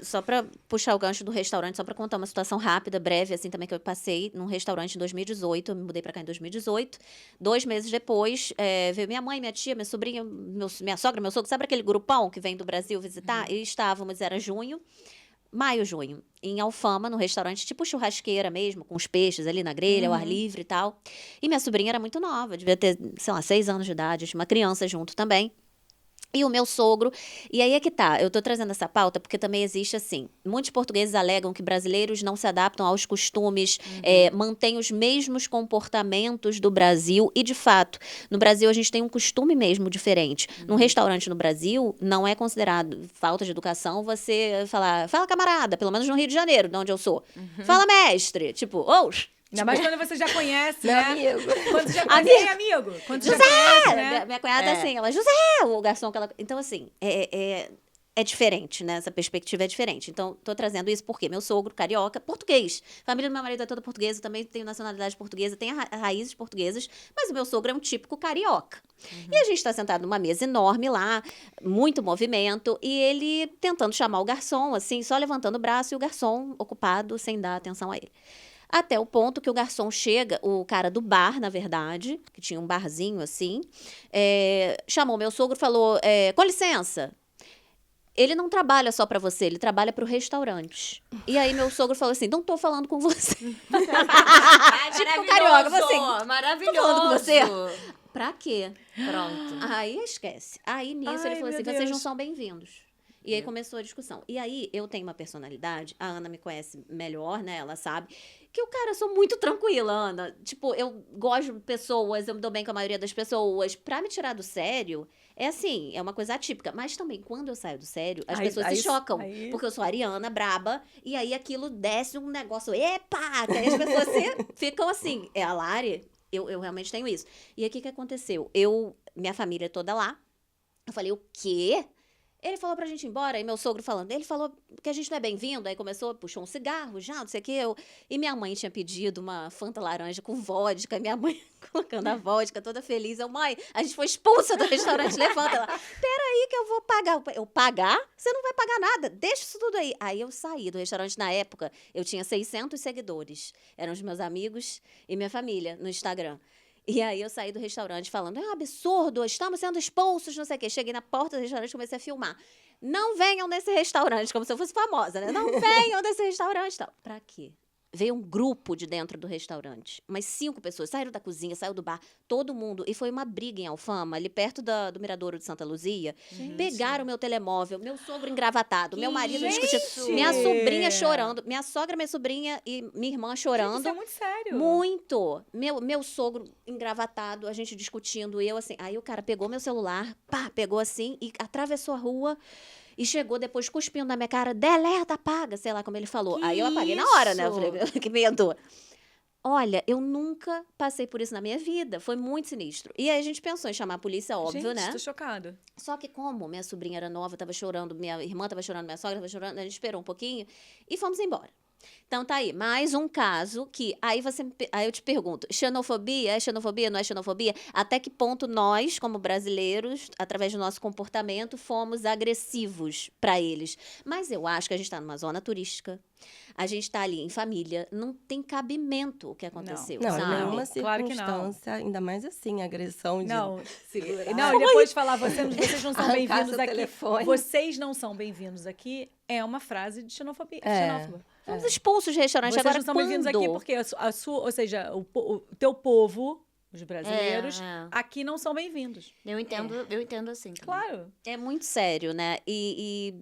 Só para puxar o gancho do restaurante, só para contar uma situação rápida, breve, assim, também que eu passei num restaurante em 2018, eu me mudei para cá em 2018. 2 meses depois, veio minha mãe, minha tia, minha sobrinha, minha sogra, meu sogro, sabe aquele grupão que vem do Brasil visitar? E estávamos, era maio, junho, em Alfama, no restaurante, tipo churrasqueira mesmo, com os peixes ali na grelha, ao ar livre e tal. E minha sobrinha era muito nova, devia ter, sei lá, 6 anos de idade, tinha uma criança junto também. E o meu sogro, e aí é que tá, eu tô trazendo essa pauta porque também existe assim, muitos portugueses alegam que brasileiros não se adaptam aos costumes, mantêm os mesmos comportamentos do Brasil, e de fato, no Brasil a gente tem um costume mesmo diferente. Num restaurante no Brasil, não é considerado falta de educação você falar, fala camarada, pelo menos no Rio de Janeiro, de onde eu sou. Fala mestre, tipo, Ainda mais quando você já conhece, Meu né? amigo. Quando você já conhece, amigo. Quando você já conhece, né? Minha cunhada assim, ela, José, o garçom que ela... Então, assim, é diferente, né? Essa perspectiva é diferente. Então, tô trazendo isso porque meu sogro, carioca, português. A família do meu marido é toda portuguesa, também tenho nacionalidade portuguesa, tenho raízes portuguesas, mas o meu sogro é um típico carioca. E a gente está sentado numa mesa enorme lá, muito movimento, e ele tentando chamar o garçom, assim, só levantando o braço e o garçom ocupado, sem dar atenção a ele. Até o ponto que o garçom chega, o cara do bar, na verdade, que tinha um barzinho assim, chamou meu sogro e falou, com licença, ele não trabalha só pra você, ele trabalha pro restaurante. E aí meu sogro falou assim, não tô falando com você. Tipo carioca, você. Maravilhoso. Tô falando com você. Pra quê? Pronto. Aí esquece. Aí nisso ele falou meu assim, vocês não Deus. são bem-vindos. E aí começou a discussão. E aí eu tenho uma personalidade, a Ana me conhece melhor, né? Ela sabe que eu sou muito tranquila, Ana. Tipo, eu gosto de pessoas, eu me dou bem com a maioria das pessoas. Pra me tirar do sério, é assim, é uma coisa atípica. Mas também, quando eu saio do sério, as pessoas se chocam. Porque eu sou ariana, braba, e aí aquilo desce um negócio, epa! Que aí as pessoas ficam assim. É a Lari, eu realmente tenho isso. E aí, o que aconteceu? Minha família toda lá, eu falei, o quê? Ele falou pra gente ir embora, e meu sogro falando, ele falou que a gente não é bem-vindo, aí puxou um cigarro já, não sei o que, e minha mãe tinha pedido uma Fanta laranja com vodka, minha mãe colocando a vodka, toda feliz, mãe, a gente foi expulsa do restaurante, levanta ela, peraí que eu vou pagar, eu pagar? Você não vai pagar nada, deixa isso tudo aí. Aí eu saí do restaurante, na época, eu tinha 600 seguidores, eram os meus amigos e minha família no Instagram. E aí eu saí do restaurante falando, é um absurdo, estamos sendo expulsos, não sei o quê. Cheguei na porta do restaurante e comecei a filmar. Não venham nesse restaurante, como se eu fosse famosa, né? Não venham nesse restaurante e tal. Pra quê? Veio um grupo de dentro do restaurante. Umas 5 pessoas saíram da cozinha, saiu do bar, todo mundo. E foi uma briga em Alfama, ali perto do Miradouro de Santa Luzia. Gente. Pegaram meu telemóvel, meu sogro engravatado, meu marido gente! discutindo, minha sobrinha chorando, minha sogra, minha sobrinha e minha irmã chorando. Isso é muito sério. Muito. Meu sogro engravatado, a gente discutindo, e eu assim. Aí o cara pegou meu celular, pegou assim e atravessou a rua e chegou depois cuspindo na minha cara, deleta, apaga, sei lá como ele falou. Que Aí eu apaguei na hora, né? Eu isso? falei, que medo. Olha, eu nunca passei por isso na minha vida. Foi muito sinistro. E aí a gente pensou em chamar a polícia, óbvio, Gente, né? tô chocada. Só que como minha sobrinha era nova, tava chorando, minha irmã tava chorando, minha sogra tava chorando, a gente esperou um pouquinho e fomos embora. Então tá aí, mais um caso que aí eu te pergunto, xenofobia é xenofobia, não é xenofobia? Até que ponto nós, como brasileiros, através do nosso comportamento, fomos agressivos para eles? Mas eu acho que a gente está numa zona turística, a gente está ali em família, não tem cabimento o que aconteceu, Não, em sabe? nenhuma Claro que não. circunstância, ainda mais assim, agressão de Não, segurar. não, e depois de falar, vocês não são Arrancar bem-vindos seu aqui. telefone. Vocês não são bem-vindos aqui é uma frase de xenofobia. Xenófoba. Fomos expulsos de restaurante. Vocês Agora, não são bem-vindos aqui quando? porque a sua, ou seja, o teu povo, os brasileiros, É. aqui não são bem-vindos. Eu entendo assim. também. Claro. É muito sério, né? E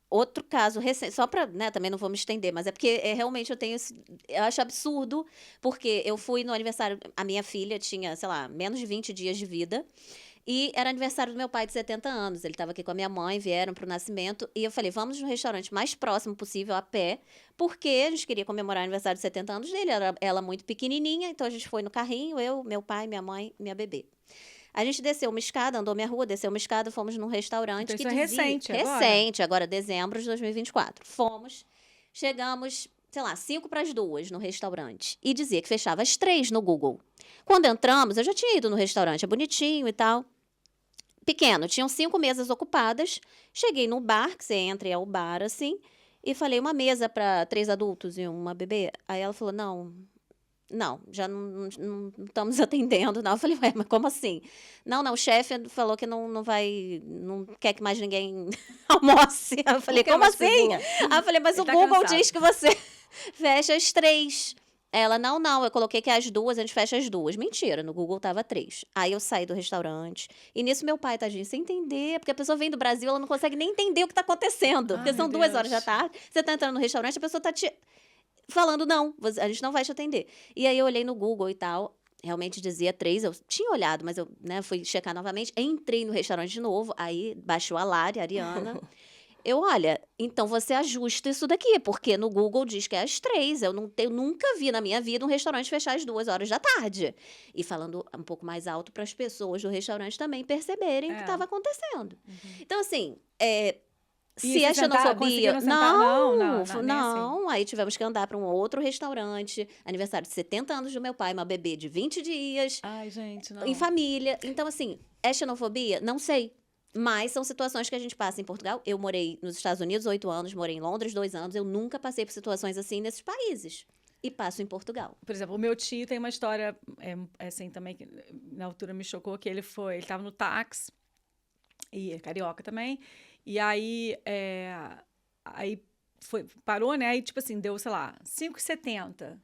outro caso recente, só para, né, também não vou me estender, mas é porque realmente eu acho absurdo, porque eu fui no aniversário, a minha filha tinha, sei lá, menos de 20 dias de vida, e era aniversário do meu pai de 70 anos, ele estava aqui com a minha mãe, vieram para o nascimento, e eu falei, vamos no restaurante mais próximo possível, a pé, porque a gente queria comemorar o aniversário de 70 anos dele, ela muito pequenininha, então a gente foi no carrinho, eu, meu pai, minha mãe, minha bebê. A gente desceu uma escada, andou minha rua, desceu uma escada, fomos num restaurante Então que isso é dizia... recente agora? Recente, agora dezembro de 2024. Fomos, chegamos, sei lá, 1:55 no restaurante. E dizia que fechava às 3 no Google. Quando entramos, eu já tinha ido no restaurante, é bonitinho e tal. Pequeno, tinham 5 mesas ocupadas. Cheguei no bar, que você entra e é o bar, assim, e falei, uma mesa para 3 adultos e uma bebê. Aí ela falou, não, já não estamos atendendo, não. Eu falei, ué, mas como assim? Não, o chefe falou que não vai, não quer que mais ninguém almoce. Eu falei, como assim? Aí eu falei, mas Ele o tá Google cansado. diz que você fecha às 3. Ela, não, eu coloquei que é às 2, a gente fecha às 2. Mentira, no Google tava 3. Aí eu saí do restaurante, e nisso meu pai, tadinho, sem entender, porque a pessoa vem do Brasil, ela não consegue nem entender o que tá acontecendo, porque Ai, são meu 2 horas da Deus. tarde, você tá entrando no restaurante, a pessoa tá te falando, não, a gente não vai te atender. E aí eu olhei no Google e tal, realmente dizia 3, eu tinha olhado, mas eu, né, fui checar novamente, entrei no restaurante de novo, aí baixou a Lari, a Ariana. Eu, olha, então você ajusta isso daqui, porque no Google diz que é às 3. Eu nunca vi na minha vida um restaurante fechar às 2 horas da tarde. E falando um pouco mais alto para as pessoas do restaurante também perceberem o que estava acontecendo. Então, assim, Se se é sentar, xenofobia, conseguiram sentar? Não, nem assim. não. Aí tivemos que andar para um outro restaurante, aniversário de 70 anos do meu pai, uma bebê de 20 dias, Ai, gente, não. em família. Então, assim, é xenofobia? Não sei. Mas são situações que a gente passa em Portugal. Eu morei nos Estados Unidos 8 anos, morei em Londres 2 anos. Eu nunca passei por situações assim nesses países. E passo em Portugal. Por exemplo, o meu tio tem uma história, assim, também, que na altura me chocou, que ele estava no táxi, e é carioca também, e aí, parou, né, aí, tipo assim, deu, sei lá, 5,70.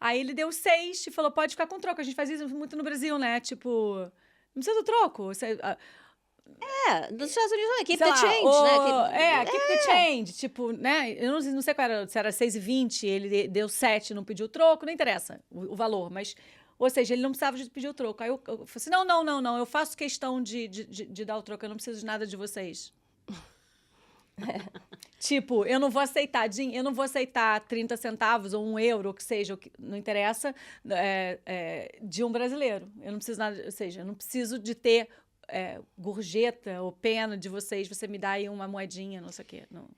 Aí ele deu 6 e falou, pode ficar com troco, a gente faz isso muito no Brasil, né, tipo, não precisa do troco, Nos Estados Unidos, keep sei the lá, change, né? keep the change. Tipo, né? Eu não sei qual era, se era 6,20, ele deu 7, não pediu troco, não interessa o valor, mas. Ou seja, ele não precisava de pedir o troco. Aí eu falei assim: não, eu faço questão de dar o troco, eu não preciso de nada de vocês. Tipo, eu não vou aceitar 30 centavos ou €1, o que seja, não interessa, de um brasileiro. Eu não preciso nada, ou seja, eu não preciso de ter gorjeta ou pena de vocês, você me dá aí uma moedinha, não sei o quê. Não.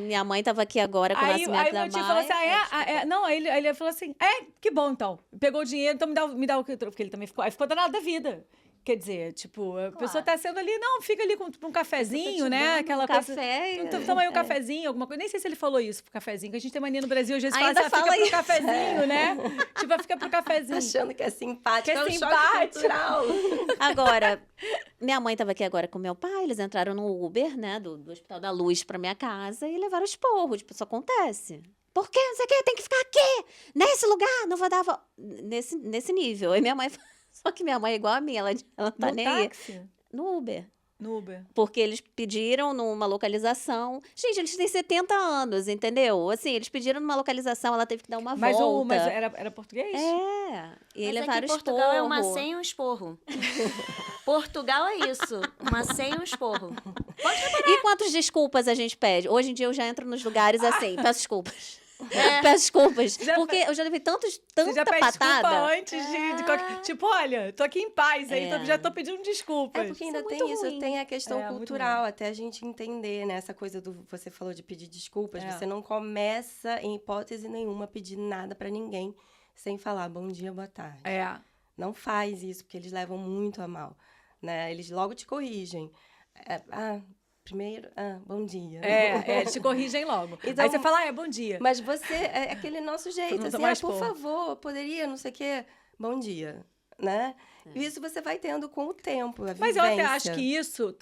Minha mãe estava aqui agora com o Aí nascimento da meu tio falou Maia. assim, não, aí ele falou assim, que bom então, pegou o dinheiro, então me dá o que, porque ele também ficou danado da vida. Quer dizer, tipo, a pessoa tá sendo ali, não, fica ali com um cafezinho, né? Aquela coisa. Café. Toma aí um cafezinho, alguma coisa. Nem sei se ele falou isso pro cafezinho, que a gente tem mania no Brasil, às vezes Ainda fala assim, fica fala pro cafezinho, né? Tipo, fica pro cafezinho. Achando que é simpático. Que é um choque simpático. cultural. Agora, minha mãe estava aqui agora com meu pai, eles entraram no Uber, né, do Hospital da Luz para minha casa e levaram esporro. Tipo, isso acontece. Por quê? Não sei o quê, tem que ficar aqui, nesse lugar, não vou dar nesse nível. E minha mãe, só que minha mãe é igual a mim, ela tá No nem aí. táxi? No Uber. No Uber. Porque eles pediram numa localização. Gente, eles têm 70 anos, entendeu? Assim, eles pediram numa localização, ela teve que dar uma volta. Mas era português? E aí Mas levaram aqui Portugal é uma esporro. sem e um esporro. Portugal é isso, uma sem e um esporro. E quantas desculpas a gente pede? Hoje em dia eu já entro nos lugares assim, peço desculpas. É. Peço desculpas. Já porque eu já levei Você já tanta pede patada. desculpa antes de qualquer... Tipo, olha, tô aqui em paz, aí já tô pedindo desculpas. É porque ainda Isso é tem muito isso, ruim. tem a questão É, muito cultural, até a gente entender, né? Essa coisa você falou de pedir desculpas, você não começa, em hipótese nenhuma, a pedir nada pra ninguém sem falar bom dia, boa tarde. Não faz isso, porque eles levam muito a mal, né? Eles logo te corrigem. Primeiro, bom dia. Eles te corrigem logo. Então, aí você fala, bom dia. Mas você, é aquele nosso jeito, Não assim, tomar por esporro. favor, poderia, não sei o quê, bom dia, né? E isso você vai tendo com o tempo, a Mas eu até vivência. acho que isso...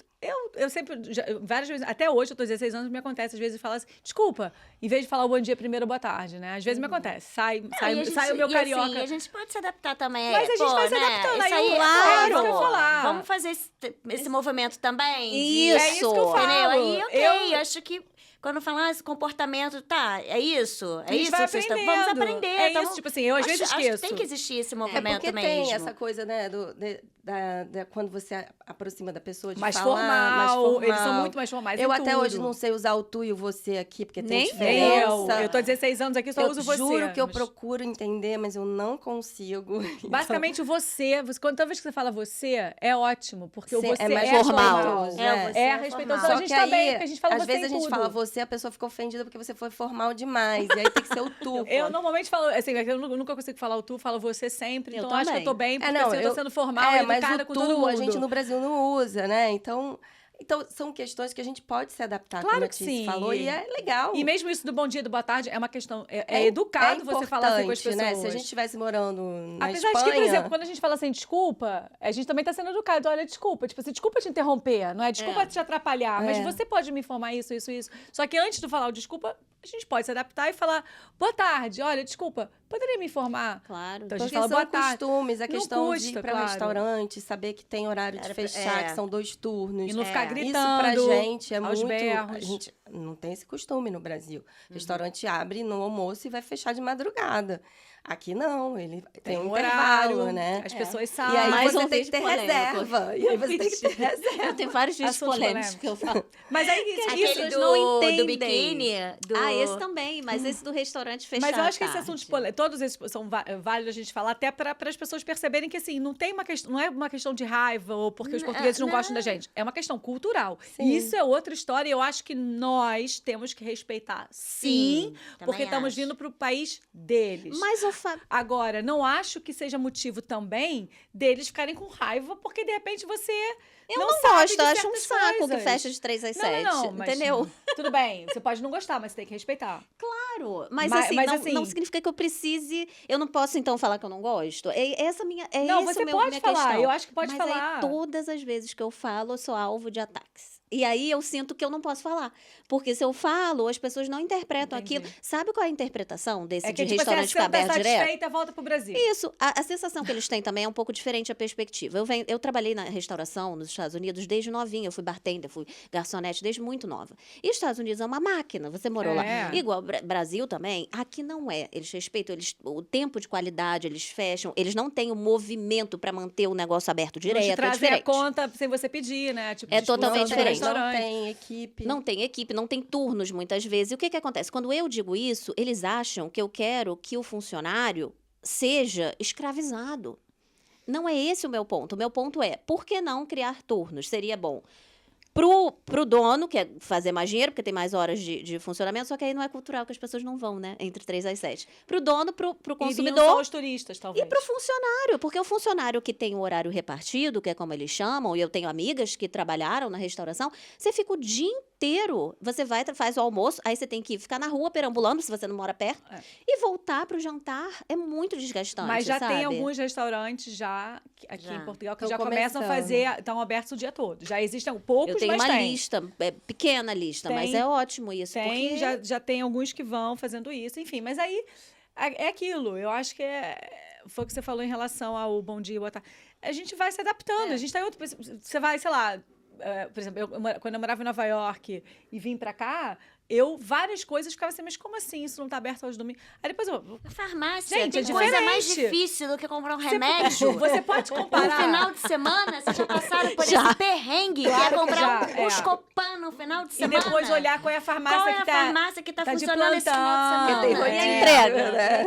Eu sempre, várias vezes, até hoje, eu tô 16 anos, me acontece, às vezes, falar assim, desculpa, em vez de falar o bom dia primeiro, boa tarde, né? Às vezes me acontece, sai o meu carioca. Assim, a gente pode se adaptar também. Mas a gente vai se adaptando, Isso aí aí, é isso que eu ia falar. Vamos fazer esse movimento também? Isso. É isso que eu falo. Entendeu? Aí, ok, Eu acho que quando falar esse comportamento, é isso? A gente vai vocês aprendendo. vamos aprender. É então, isso, tipo assim, eu às vezes acho que esqueço. tem que existir esse É movimento porque mesmo. tem essa coisa, né, quando você aproxima da pessoa de mais falar, mais formal. Eles são muito mais formais Eu em até tudo. hoje não sei usar o tu e o você aqui, porque tem Nem diferença. Eu tô 16 anos aqui, só uso você. Juro que eu mas- procuro entender, mas eu não consigo. Basicamente, o você, toda vez que você fala você, é ótimo, porque o Sim, você é mais formal. respeitoso, É, você É é respeitoso. formal. A gente também, porque a gente fala às você vezes em a gente tudo. fala você, a pessoa fica ofendida porque você foi formal demais. E aí tem que ser o tu. Eu normalmente falo, assim, eu nunca consigo falar o tu, falo você sempre. Eu Então acho que eu tô também. bem, porque assim, eu tô sendo formal e mas educada o com tu, todo mundo. a gente no Brasil não usa, né? Então, são questões que a gente pode se adaptar, Claro como a que Tice sim. falou, e é legal. E mesmo isso do bom dia e do boa tarde é uma questão. É educado você falar assim com as importante, pessoas. né? Se a gente estivesse morando na Apesar Espanha... de que, por exemplo, quando a gente fala assim, desculpa, a gente também tá sendo educado. Olha, desculpa. Tipo assim, desculpa te interromper, não é? Desculpa te atrapalhar. Mas você pode me informar isso. Só que antes de falar o desculpa, a gente pode se adaptar e falar, boa tarde, olha, desculpa, poderia me informar? Claro. Então, a gente Porque fala são boa tarde. costumes, a Não questão de custa, ir para claro. restaurante, saber que tem horário de fechar, que são 2 turnos. E não ficar Isso gritando pra gente é aos muito... berros. A gente Não tem esse costume no Brasil. O restaurante abre no almoço e vai fechar de madrugada. Aqui não, ele tem um intervalo, né? As pessoas E sabem. aí Mais você um tem que vídeo ter polêmico. reserva. E aí você tem que ter reserva. Eu tenho vários vídeos Assuntos polêmicos polêmicos. que eu falo. Mas aí, Aquele pessoas isso... não entendem. do biquíni. Esse também, mas esse do restaurante fechado. Mas eu acho que à esses assuntos tarde. polêmicos, todos esses são válidos a gente falar, até para as pessoas perceberem que, assim, não tem uma questão, não é uma questão de raiva ou porque os portugueses não gostam da gente. É uma questão cultural. Sim. E isso é outra história e eu acho que nós temos que respeitar, sim, também porque estamos acho. vindo para o país deles. Mas o Fábio. Agora, não acho que seja motivo também deles ficarem com raiva, porque de repente você Eu não não sabe gosto, de eu acho um certas saco coisas. que fecha de 3 às 7. Não, mas entendeu? tudo bem, você pode não gostar, mas você tem que respeitar. Claro. Mas, Mas- assim, mas não, assim- não significa que eu precise. Eu não posso, então, falar que eu não gosto. Não, esse você o meu, pode minha falar, questão. eu acho que pode mas falar. Aí, todas as vezes que eu falo, eu sou alvo de ataques. E aí eu sinto que eu não posso falar. Porque se eu falo, as pessoas não interpretam Entendi. aquilo. Sabe qual é a interpretação desse É que, de tipo assim, restaurante você ficar não tá aberto direto? satisfeita, volta pro Brasil. Isso, a sensação que eles têm também é um pouco diferente a perspectiva. Eu trabalhei na restauração nos Estados Unidos desde novinha, eu fui bartender, fui garçonete desde muito nova. E os Estados Unidos é uma máquina, você morou lá. É. Igual Brasil também, aqui não é. Eles respeitam, o tempo de qualidade, eles fecham, eles não têm o movimento para manter o negócio aberto Não te direto, é trazem a diferente. conta sem você pedir, né? Tipo, É de expulsão totalmente do diferente. Não restaurante. tem equipe. Não tem equipe, não tem turnos muitas vezes. E o que que acontece? Quando eu digo isso, eles acham que eu quero que o funcionário seja escravizado. Não é esse o meu ponto. O meu ponto é, por que não criar turnos? Seria bom pro dono, que é fazer mais dinheiro, porque tem mais horas de funcionamento, só que aí não é cultural, que as pessoas não vão, né? Entre 3 às 7. Pro dono, pro Iriam consumidor só os turistas, talvez. e pro funcionário, porque o funcionário que tem o horário repartido, que é como eles chamam, e eu tenho amigas que trabalharam na restauração, você fica o dia inteiro, você vai, faz o almoço, aí você tem que ficar na rua perambulando, se você não mora perto, É. e voltar pro jantar é muito desgastante, Mas já sabe? tem alguns restaurantes aqui Já. em Portugal que Tão já começam a começando. fazer, estão abertos o dia todo. Já existem poucos, Eu tenho mas uma tem. lista, pequena lista, mas Tem. é ótimo isso, Tem, porque... já tem alguns que vão fazendo isso, enfim. Mas aí, é aquilo. Eu acho que foi o que você falou em relação ao bom dia, boa tarde. A gente vai se adaptando. A gente tá em outro... Você vai, sei lá... por exemplo, quando eu morava em Nova York e vim pra cá, várias coisas ficava assim, mas como assim isso não tá aberto aos domingos? Aí depois eu... A farmácia Gente, tem é coisa mais diferente. difícil do que comprar um remédio. Você pode No comparar... final de semana, vocês já passaram por Já. esse perrengue, Claro que é que comprar já, um é. Buscopan no final de E semana. depois olhar qual é a farmácia qual é que a tá... farmácia que tá tá de funcionando esse final de plantão. semana. Tem E a rotina, entrega? né?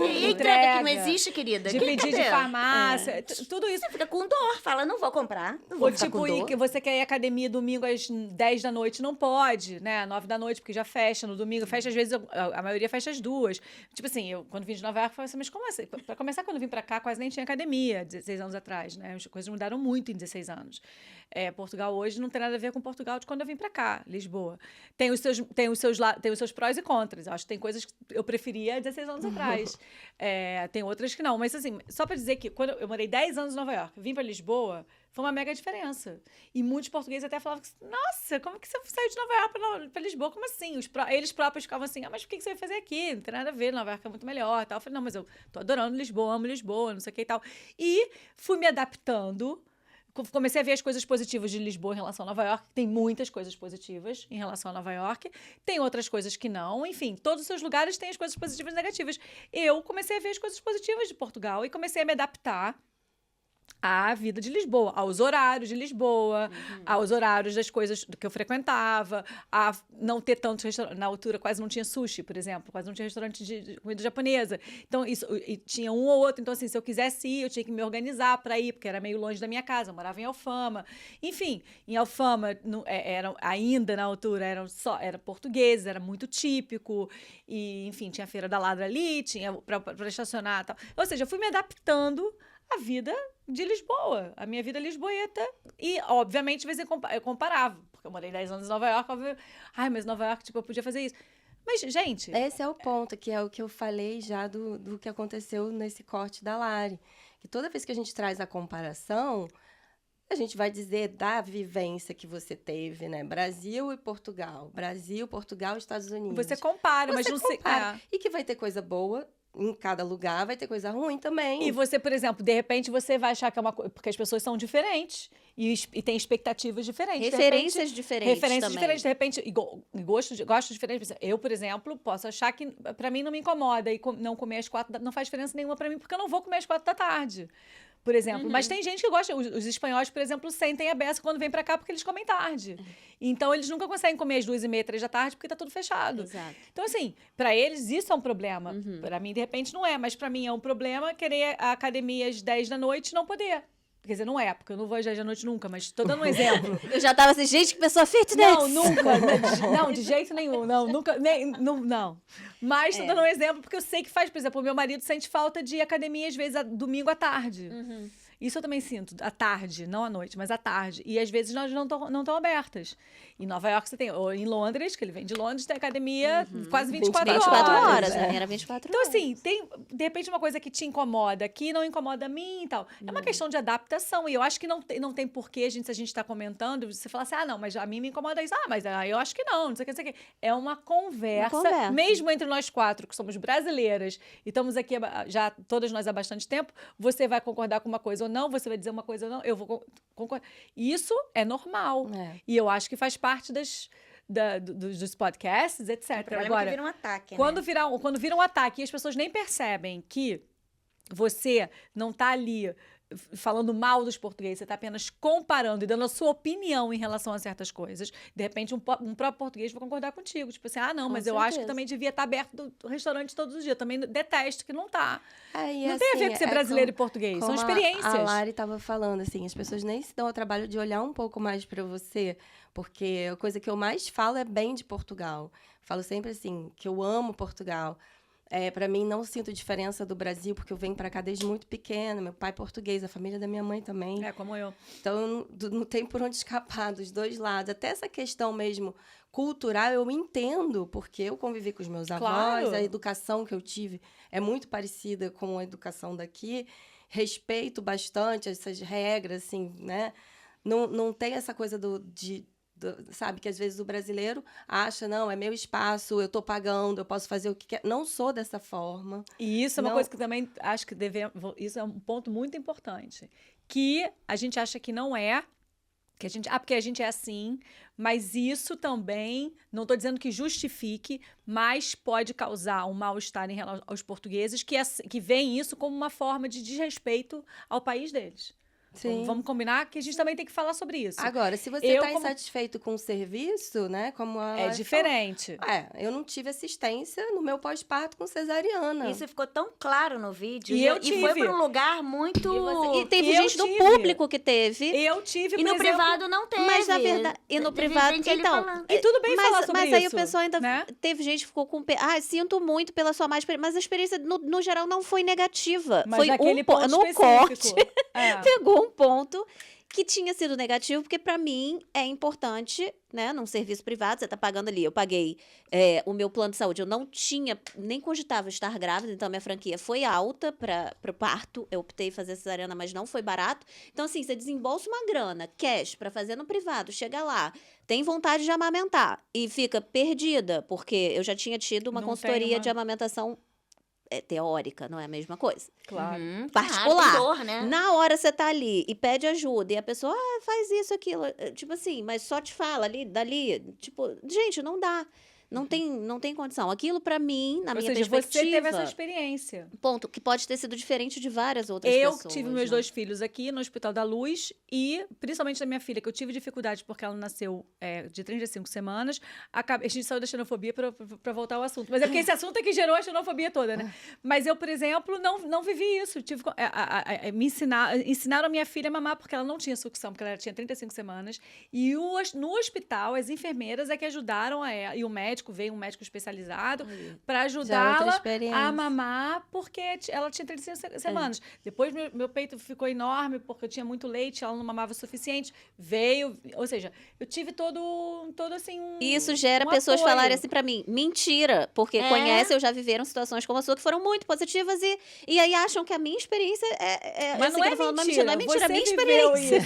E entrega que não existe, querida. De Quem pedir quer de ter? farmácia, tudo isso. Você fica com dor, fala, não vou comprar, não vou Ou ficar tipo, com dor. que você quer ir à academia domingo às 10 da noite, não pode, né? 9 da noite, porque já fecha no domingo. Fecha, às vezes, a maioria fecha às 2. Tipo assim, eu quando vim de Nova York, eu falei assim, mas como assim? Pra começar, quando eu vim pra cá, quase nem tinha academia, 16 anos atrás, né? As coisas mudaram muito em 16 anos. Portugal hoje não tem nada a ver com Portugal de quando eu vim pra cá, Lisboa. Tem os seus prós e contras. Eu acho que tem coisas que eu preferia 16 anos atrás. Tem outras que não. Mas assim, só pra dizer que quando eu morei 10 anos em Nova York, vim pra Lisboa, foi uma mega diferença. E muitos portugueses até falavam, nossa, como que você saiu de Nova York pra Lisboa? Como assim? Eles próprios ficavam assim, mas por que você vai fazer aqui? Não tem nada a ver, Nova York é muito melhor. Tal. Eu falei, não, mas eu tô adorando Lisboa, amo Lisboa, não sei o que e tal. E fui me adaptando. Comecei a ver as coisas positivas de Lisboa em relação a Nova York. Tem muitas coisas positivas em relação a Nova York. Tem outras coisas que não. Enfim, todos os seus lugares têm as coisas positivas e negativas. Eu comecei a ver as coisas positivas de Portugal e comecei a me adaptar à vida de Lisboa, aos horários de Lisboa, aos horários das coisas que eu frequentava, a não ter tantos restaurantes. Na altura quase não tinha sushi, por exemplo, quase não tinha restaurante de comida japonesa. Então, e tinha um ou outro. Então, assim, se eu quisesse ir, eu tinha que me organizar para ir, porque era meio longe da minha casa, eu morava em Alfama. Enfim, em Alfama, ainda na altura, era português, era muito típico. E, enfim, tinha a Feira da Ladra ali, tinha para estacionar e tal. Ou seja, eu fui me adaptando a vida de Lisboa, a minha vida lisboeta. E, obviamente, de vez em quando eu comparava, porque eu morei 10 anos em Nova York, mas Nova York, tipo, eu podia fazer isso. Mas, gente... Esse é o ponto, que é o que eu falei já do que aconteceu nesse corte da Lari. Que toda vez que a gente traz a comparação, a gente vai dizer da vivência que você teve, né? Brasil e Portugal. Brasil, Portugal e Estados Unidos. Você compara, mas Você não compara. sei... E que vai ter coisa boa em cada lugar vai ter coisa ruim também. E você, por exemplo, de repente você vai achar que é uma coisa... Porque as pessoas são diferentes e têm expectativas diferentes. Referências diferentes Referências também. diferentes. De repente, gostos diferentes. Eu, por exemplo, posso achar que pra mim não me incomoda e não comer às 4 não faz diferença nenhuma pra mim, porque eu não vou comer às 4 da tarde. Por exemplo. Mas tem gente que gosta. Os espanhóis, por exemplo, sentem a beça quando vêm pra cá porque eles comem tarde. Então, eles nunca conseguem comer às 2h30, 3 da tarde porque tá tudo fechado. Exato. Então, assim, pra eles isso é um problema. Pra mim, de repente, não é. Mas pra mim é um problema querer a academia às 10 da noite e não poder. Quer dizer, não é, porque eu não vou às 10 da noite nunca, mas tô dando um exemplo. Eu já tava assim, gente, que pessoa fitness! Não, nunca. Não, de jeito nenhum. Não, nunca. Não. Mas tô dando um exemplo porque eu sei que faz, por exemplo, o meu marido sente falta de academia, às vezes, domingo à tarde. Isso eu também sinto, à tarde, não à noite, mas à tarde. E às vezes nós não estão abertas. Em Nova York você tem, ou em Londres, que ele vem de Londres, tem academia quase 24 horas. 24 horas, É. era 24 Então, horas. assim, tem, de repente, uma coisa que te incomoda aqui, não incomoda a mim e tal. É uma questão de adaptação. E eu acho que não tem porquê, se a gente está comentando, você falar assim, não, mas a mim me incomoda isso. Mas eu acho que não sei o que, não sei o que. É uma conversa, mesmo entre nós 4, que somos brasileiras, e estamos aqui já, todas nós há bastante tempo, você vai concordar com uma coisa ou não, você vai dizer uma coisa ou não, eu vou concordar. Isso é normal. E eu acho que faz parte dos podcasts, etc. O problema Agora, é que vira um ataque, quando vira um ataque e as pessoas nem percebem que você não está ali falando mal dos portugueses, você está apenas comparando e dando a sua opinião em relação a certas coisas, de repente um próprio português vai concordar contigo. Tipo assim, não, mas eu acho que também devia estar aberto do restaurante todos os dias. Eu também detesto que não está. Não tem a ver com ser brasileiro e português, são experiências. A Lari estava falando, assim, as pessoas nem se dão ao trabalho de olhar um pouco mais para você, porque a coisa que eu mais falo é bem de Portugal. Falo sempre assim, que eu amo Portugal. Para mim, não sinto diferença do Brasil, porque eu venho para cá desde muito pequena. Meu pai é português, a família da minha mãe também. Como eu. Então, não tem por onde escapar dos dois lados. Até essa questão mesmo cultural, eu entendo, porque eu convivi com os meus avós, a educação que eu tive é muito parecida com a educação daqui. Respeito bastante essas regras, assim, né? Não tem essa coisa sabe, que às vezes o brasileiro acha, não, é meu espaço, eu tô pagando, eu posso fazer o que quer. Não sou dessa forma. E isso é uma coisa que também acho que isso é um ponto muito importante. Que a gente acha que não é, porque a gente é assim, mas isso também, não estou dizendo que justifique, mas pode causar um mal-estar em relação aos portugueses que veem isso como uma forma de desrespeito ao país deles. Sim. Vamos combinar que a gente também tem que falar sobre isso. Agora, se você está insatisfeito com o serviço, né? Como é diferente. Eu não tive assistência no meu pós-parto com cesariana. Isso ficou tão claro no vídeo. E foi para um lugar muito... E teve gente do público que teve. Eu tive, por E no exemplo, privado não teve. Mas, na verdade... E no privado, então... E tudo bem falar sobre isso. Mas aí o pessoal ainda... Né? Teve gente que ficou com... sinto muito pela sua má experiência. Mas a experiência, no geral, não foi negativa. Mas foi naquele ponto no específico. Corte, pegou um ponto que tinha sido negativo, porque para mim é importante, né, num serviço privado, você tá pagando ali, eu paguei o meu plano de saúde, eu não tinha, nem cogitava estar grávida, então a minha franquia foi alta para o parto, eu optei em fazer cesariana, mas não foi barato, então assim, você desembolsa uma grana, cash, para fazer no privado, chega lá, tem vontade de amamentar e fica perdida, porque eu já tinha tido uma consultoria de amamentação teórica, não é a mesma coisa. Claro. Particular. Dor, né? Na hora você tá ali e pede ajuda e a pessoa faz isso, aquilo. Tipo assim, mas só te fala ali, dali. Tipo, gente, não dá. Não tem condição. Aquilo, pra mim, na minha perspectiva... você teve essa experiência. Ponto. Que pode ter sido diferente de várias outras pessoas. Eu tive meus 2 filhos aqui no Hospital da Luz e, principalmente da minha filha, que eu tive dificuldade porque ela nasceu de 35 semanas. A gente saiu da xenofobia pra voltar ao assunto. Mas é porque esse assunto é que gerou a xenofobia toda, né? Mas eu, por exemplo, não vivi isso. Ensinaram a minha filha a mamar porque ela não tinha sucção, porque ela tinha 35 semanas. E no hospital, as enfermeiras é que ajudaram e o médico, veio um médico especializado para ajudá-la a mamar, porque ela tinha 35 semanas. Depois meu peito ficou enorme porque eu tinha muito leite, ela não mamava o suficiente. Ou seja, eu tive todo assim E isso gera pessoas falarem assim para mim, mentira, porque conhecem ou já viveram situações como a sua que foram muito positivas e aí acham que a minha experiência mas não é mentira. Não é mentira, a minha experiência.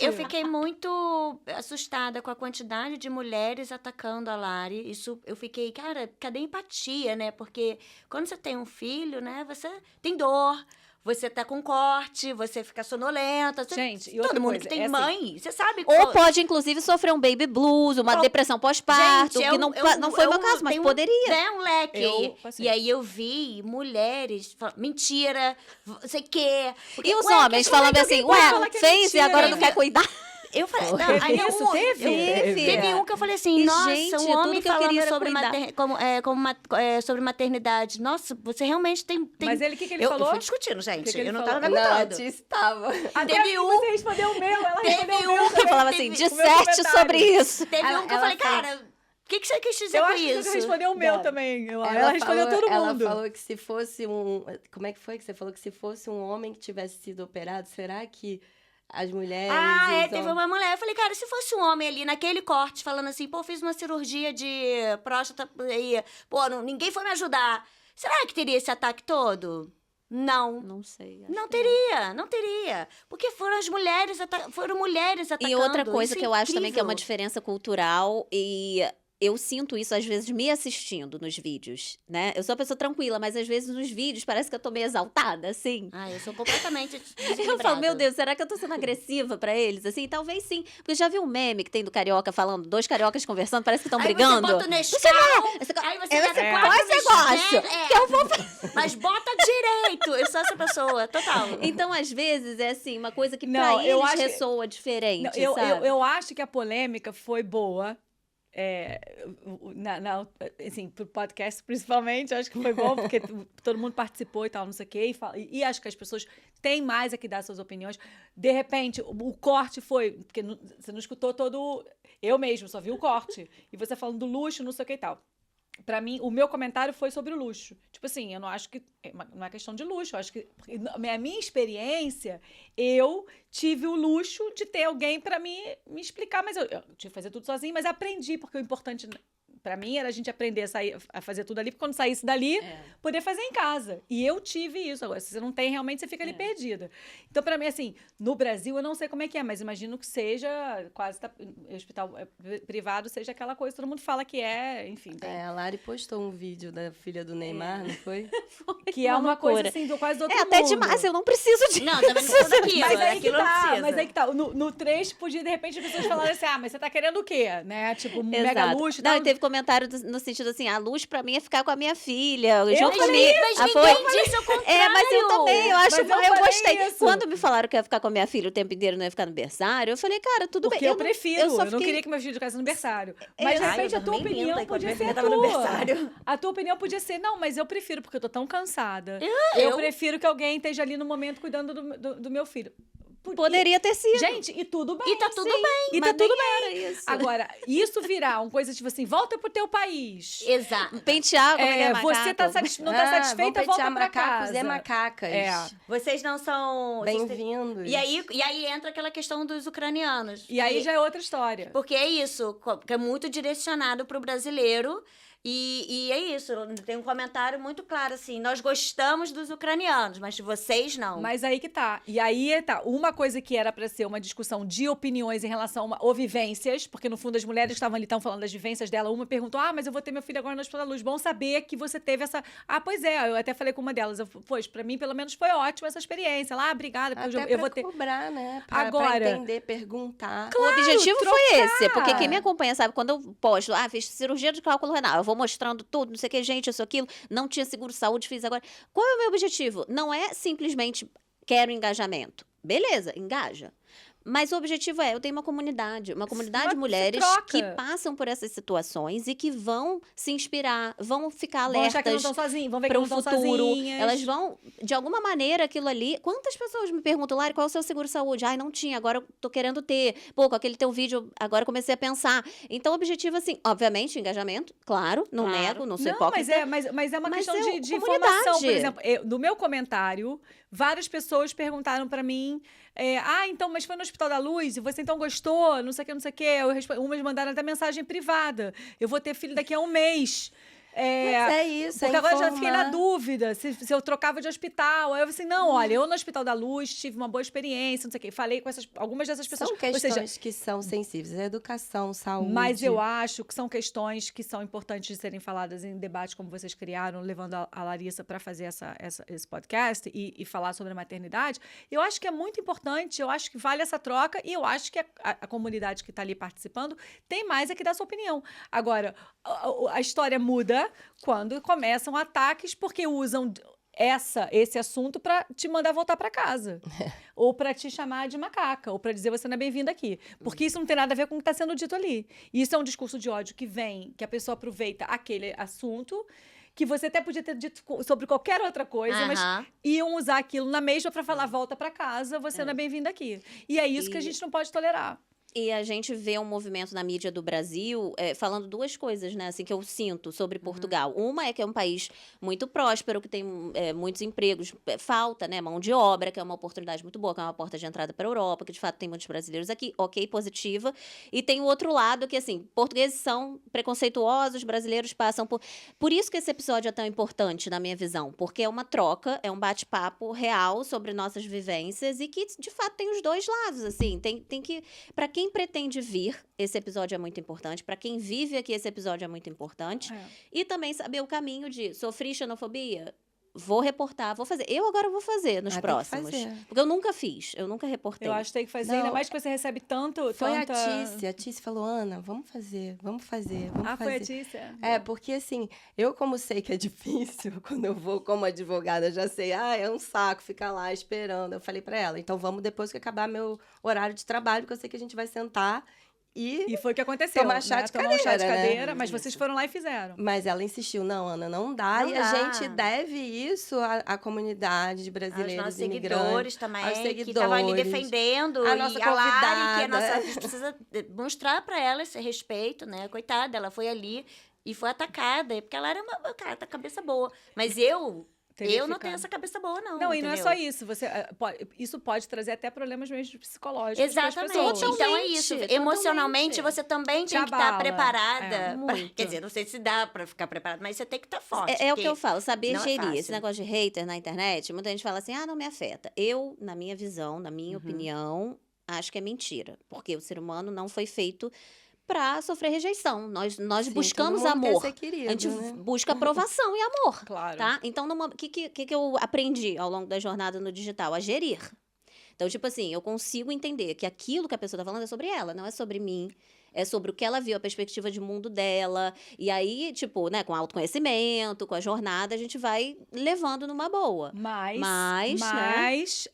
Eu fiquei muito assustada com a quantidade de mulheres atacando a Lari Lari, isso eu fiquei, cara, cadê a empatia, né? Porque quando você tem um filho, né, você tem dor, você tá com corte, você fica sonolenta. Gente, e todo outra mundo coisa, que tem é assim, mãe, você sabe. Ou pode, inclusive, sofrer um baby blues, uma depressão pós-parto, Gente, que não foi o meu caso, mas tem poderia. Né, um leque. Eu passei. E aí eu vi mulheres falando, mentira, não sei o quê. Porque, E os ué, homens como é falando que assim, alguém pode falar ué, que é fez e mentira? agora não quer cuidar. Eu falei, não, Teve aí isso? Teve? Teve um que eu falei assim, E, nossa, gente, um tudo homem que eu falando queria era sobre, cuidar. sobre maternidade. Nossa, você realmente tem... Mas ele, o que ele eu falou? fui discutindo, gente. que ele eu não falou? tava Não, a aguentando. Tia estava. Até Teve um- você respondeu o meu, ela respondeu o meu. um Que falava assim, o meu disserte comentário. sobre isso. Teve Ela- um que eu ela falei, falou- cara, o que você quis dizer Eu com acho que isso? você respondeu o meu Não. também. Ela respondeu todo mundo. Ela falou que se fosse um... Como é que foi que você falou? Que se fosse um homem que tivesse sido operado, será que as mulheres... Ah, e os teve homens- uma mulher. Eu falei, cara, se fosse um homem ali naquele corte, falando assim, pô, fiz uma cirurgia de próstata e, pô, ninguém foi me ajudar. Será que teria esse ataque todo? Não. Não sei. acho Não que teria, não teria. Porque foram as mulheres, foram mulheres atacando. E outra coisa Isso que eu acho também que é uma incrível. diferença cultural e eu sinto isso às vezes me assistindo nos vídeos, né? Eu sou uma pessoa tranquila, mas às vezes nos vídeos parece que eu tô meio exaltada, assim. Ah, eu sou completamente Eu desequilibrada. falo, meu Deus, será que eu tô sendo agressiva pra eles? Assim, talvez sim. Porque já viu um meme que tem do carioca falando, dois cariocas conversando, parece que estão Aí brigando. você bota o Nescau, aí você Você mete qual quatro esse negócio? Nescau, Que eu vou Mas bota direito. Eu sou essa pessoa, total. Então, às vezes, é assim, uma coisa que Não, pra eu eles acho que- ressoa diferente, Não, sabe? eu acho que a polêmica foi boa. Assim, pro podcast, principalmente, eu acho que foi bom, porque todo mundo participou e tal, não sei o quê. E acho que as pessoas têm mais a que dar suas opiniões. De repente, o corte foi... Porque você não escutou todo... Eu mesmo só vi o corte. E você falando do luxo, não sei o que e tal. Pra mim, o meu comentário foi sobre o luxo. Tipo assim, eu não acho que... Não é questão de luxo. Eu acho que... A minha experiência, eu tive o luxo de ter alguém pra me explicar. Mas eu tive que fazer tudo sozinha, mas aprendi. Porque o importante pra mim era a gente aprender a fazer tudo ali. Porque quando saísse dali, poder fazer em casa. E eu tive isso. Agora, se você não tem, realmente você fica ali perdida. Então, pra mim, assim, no Brasil, eu não sei como é que é. Mas imagino que seja quase... hospital privado seja aquela coisa que todo mundo fala que é, enfim. Tem, A Lari postou um vídeo da filha do Neymar, não foi? que é uma loucura. coisa assim, quase do outro É até mundo. demais, eu não preciso disso. Não, também não precisa daquilo. Mas aí que Aquilo não tá, precisa. mas aí que tá. No trecho, podia, de repente, as pessoas falarem assim, mas você tá querendo o quê? Né? Tipo, mega Exato. luxo e Não, tal. e teve comentário no sentido assim, a luz pra mim é ficar com a minha filha. Eu junto falei comigo. Mas Ah, ninguém disse o contrário. É, mas eu também, eu acho, Mas eu eu falei gostei. isso. Quando me falaram que eu ia ficar com a minha filha o tempo inteiro, não ia ficar no berçário, eu falei, cara, tudo Porque bem. eu prefiro. Eu, só não fiquei- queria que meu filho ficasse no berçário. Mas, de Ai, repente, eu a tua dormi opinião linda enquanto podia minha ser filha a tava no tua. berçário. A tua opinião podia ser, não, mas eu prefiro, porque eu tô tão cansada. Eu- prefiro que alguém esteja ali no momento cuidando do meu filho. Poderia ter sido. Gente, e tudo bem. E tá tudo Sim, bem. E mas tá tudo nem era isso. Agora, isso virar uma coisa tipo assim, volta pro teu país. Exato. Pentear, como é que é, Você tá macaco? não tá satisfeita, vão volta pentear pra macacos casa. e macacas. É. Vocês não são... vocês têm- Bem-vindos. E aí entra aquela questão dos ucranianos. E aí já é outra história. Porque é isso, que é muito direcionado para o brasileiro. E é isso, tem um comentário muito claro assim, nós gostamos dos ucranianos, mas vocês não. Mas aí que tá. E aí tá. Uma coisa que era pra ser uma discussão de opiniões em relação ou vivências, porque no fundo as mulheres estavam ali, estavam falando das vivências dela. Uma perguntou, mas eu vou ter meu filho agora no Hospital da Luz. Bom saber que você teve essa... Pois é, eu até falei com uma delas. Pois, pra mim, pelo menos, foi ótima essa experiência. Obrigada, porque Até eu vou pra ter... cobrar, né? Pra Agora- entender, perguntar. O objetivo trocar. foi esse, porque quem me acompanha sabe, quando eu posto, fiz cirurgia de cálculo renal, eu vou mostrando tudo, não sei o que, gente, isso, aquilo, não tinha seguro-saúde, fiz agora. Qual é o meu objetivo? Não é simplesmente quero engajamento. Beleza, engaja. Mas o objetivo eu tenho uma comunidade Mas de mulheres troca. que passam por essas situações e que vão se inspirar, vão ficar Vão achar que não alertas estão sozinhos, vão ver que para não o estão futuro. sozinhas. Elas vão, de alguma maneira, aquilo ali. Quantas pessoas me perguntam, Lari, qual é o seu seguro-saúde? Ai, não tinha, agora eu tô querendo ter. Pô, com aquele teu vídeo, agora eu comecei a pensar. Então, o objetivo, assim, obviamente, engajamento, claro, não Claro. nego, não sou Não, hipócrita. mas é uma Mas questão é de comunidade. informação. Por exemplo, no meu comentário, várias pessoas perguntaram pra mim, então, mas foi no Hospital da Luz e você então gostou, não sei o que, não sei o que. Umas mandaram até mensagem privada. Eu vou ter filho daqui a um mês. Mas é isso, Porque é agora eu já fiquei na informar. dúvida se eu trocava de hospital. Aí eu falei assim, não, olha, eu no Hospital da Luz tive uma boa experiência, não sei o quê. Falei com algumas dessas pessoas. São Ou seja, questões que são sensíveis. Educação, saúde. mas eu acho que são questões que são importantes de serem faladas em debate como vocês criaram, levando a Larissa para fazer esse podcast e falar sobre a maternidade. Eu acho que é muito importante, eu acho que vale essa troca e eu acho que a comunidade que está ali participando tem mais é que dar sua opinião. Agora, a história muda quando começam ataques porque usam esse assunto para te mandar voltar para casa. Ou para te chamar de macaca, ou para dizer você não é bem-vinda aqui. Porque isso não tem nada a ver com o que está sendo dito ali. Isso é um discurso de ódio que vem, que a pessoa aproveita aquele assunto, que você até podia ter dito sobre qualquer outra coisa, mas iam usar aquilo na mesma para falar volta para casa, você não é bem-vinda aqui. E é isso que a gente não pode tolerar. E a gente vê um movimento na mídia do Brasil falando duas coisas, né? Assim, que eu sinto sobre Portugal. Uma é que é um país muito próspero, que tem muitos empregos, falta, né? Mão de obra, que é uma oportunidade muito boa, que é uma porta de entrada para a Europa, que de fato tem muitos brasileiros aqui, ok, positiva. E tem o outro lado que, assim, portugueses são preconceituosos, brasileiros passam por... Por isso que esse episódio é tão importante, na minha visão, porque é uma troca, é um bate-papo real sobre nossas vivências e que, de fato, tem os dois lados, assim. Tem que... Para quem pretende vir, esse episódio é muito importante. Para quem vive aqui, esse episódio é muito importante. E também saber o caminho de sofri xenofobia, vou reportar, vou fazer. Eu agora vou fazer nos próximos. Porque eu nunca fiz, eu nunca reportei. Eu acho que tem que fazer, ainda mais que você recebe tanto... Foi a Tícia falou, Ana, vamos fazer. Foi a Tícia? Porque assim, eu como sei que é difícil, quando eu vou como advogada, já sei, é um saco ficar lá esperando. Eu falei pra ela, então vamos depois que acabar meu horário de trabalho, porque eu sei que a gente vai sentar e foi o que aconteceu. Tomar chá de cadeira, um chá de cadeira, né? mas vocês foram lá e fizeram. Mas ela insistiu, não, Ana, não dá. Não e dá. a gente deve isso à comunidade de brasileiros aos nossos imigrantes. seguidores também, aos seguidores, que estavam ali defendendo. a nossa e a Lari, que convidada. a gente precisa mostrar para ela esse respeito, né? Coitada, ela foi ali e foi atacada, porque ela era uma cara da cabeça boa. Mas eu não tenho essa cabeça boa, não. Não, entendeu? e não é só isso. Isso pode trazer até problemas mesmo psicológicos. Exatamente. Pessoas. Então é isso. Emocionalmente, você também tem que estar preparada. Quer dizer, não sei se dá para ficar preparada, mas você tem que estar forte. É o que eu falo, saber gerir. Fácil. Esse negócio de hater na internet, muita gente fala assim, não me afeta. Eu, na minha visão, na minha opinião, acho que é mentira. Porque o ser humano não foi feito para sofrer rejeição. Nós buscamos amor. Querido, a gente né? busca aprovação e amor. Claro. Tá? Então, o que eu aprendi ao longo da jornada no digital? A gerir. Então, tipo assim, eu consigo entender que aquilo que a pessoa tá falando é sobre ela, não é sobre mim. É sobre o que ela viu, a perspectiva de mundo dela. E aí, tipo, né, com autoconhecimento, com a jornada, a gente vai levando numa boa. Mas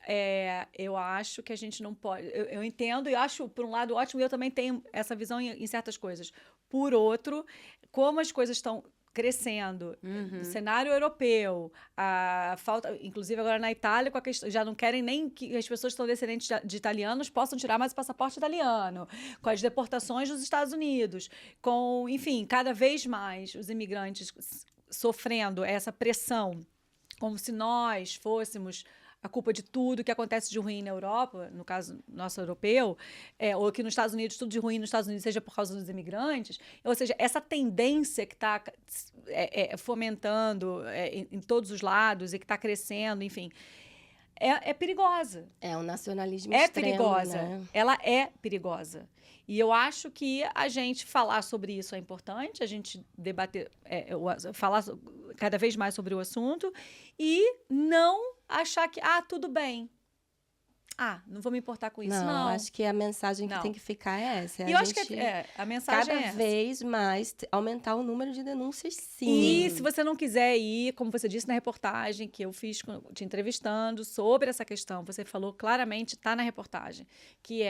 eu acho que a gente não pode... Eu entendo e acho, por um lado, ótimo, e eu também tenho essa visão em certas coisas. Por outro, como as coisas estão crescendo, no cenário europeu, a falta, inclusive agora na Itália, com a questão, já não querem nem que as pessoas que são descendentes de italianos possam tirar mais o passaporte italiano, com as deportações dos Estados Unidos, com, enfim, cada vez mais os imigrantes sofrendo essa pressão, como se nós fôssemos a culpa de tudo que acontece de ruim na Europa, no caso nosso europeu, ou que nos Estados Unidos, tudo de ruim nos Estados Unidos seja por causa dos imigrantes. Ou seja, essa tendência que está fomentando em todos os lados e que está crescendo, enfim, é perigosa. É um nacionalismo extremo, perigosa. Né? Ela é perigosa. E eu acho que a gente falar sobre isso é importante, a gente debater, falar cada vez mais sobre o assunto e não achar que, tudo bem. Não vou me importar com isso, não. Acho que a mensagem que tem que ficar é essa. E eu acho que a mensagem cada vez mais aumentar o número de denúncias, sim. E se você não quiser ir, como você disse na reportagem que eu fiz te entrevistando sobre essa questão, você falou claramente, está na reportagem, que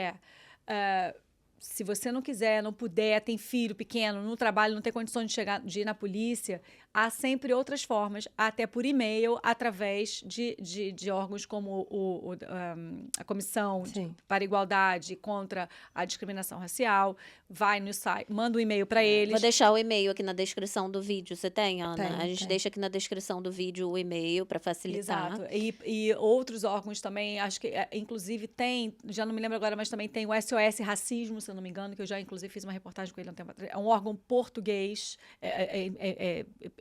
se você não quiser, não puder, tem filho pequeno, no trabalho, não tem condições de ir na polícia, há sempre outras formas, até por e-mail, através de órgãos como a Comissão para a Igualdade contra a Discriminação Racial. Vai no site, manda um e-mail para eles. Vou deixar o e-mail aqui na descrição do vídeo. Você tem, Ana? A gente deixa aqui na descrição do vídeo o e-mail para facilitar. Exato. E outros órgãos também, acho que inclusive tem, já não me lembro agora, mas também tem o SOS Racismo, se eu não me engano, que eu já inclusive fiz uma reportagem com ele há um tempo atrás. É um órgão português,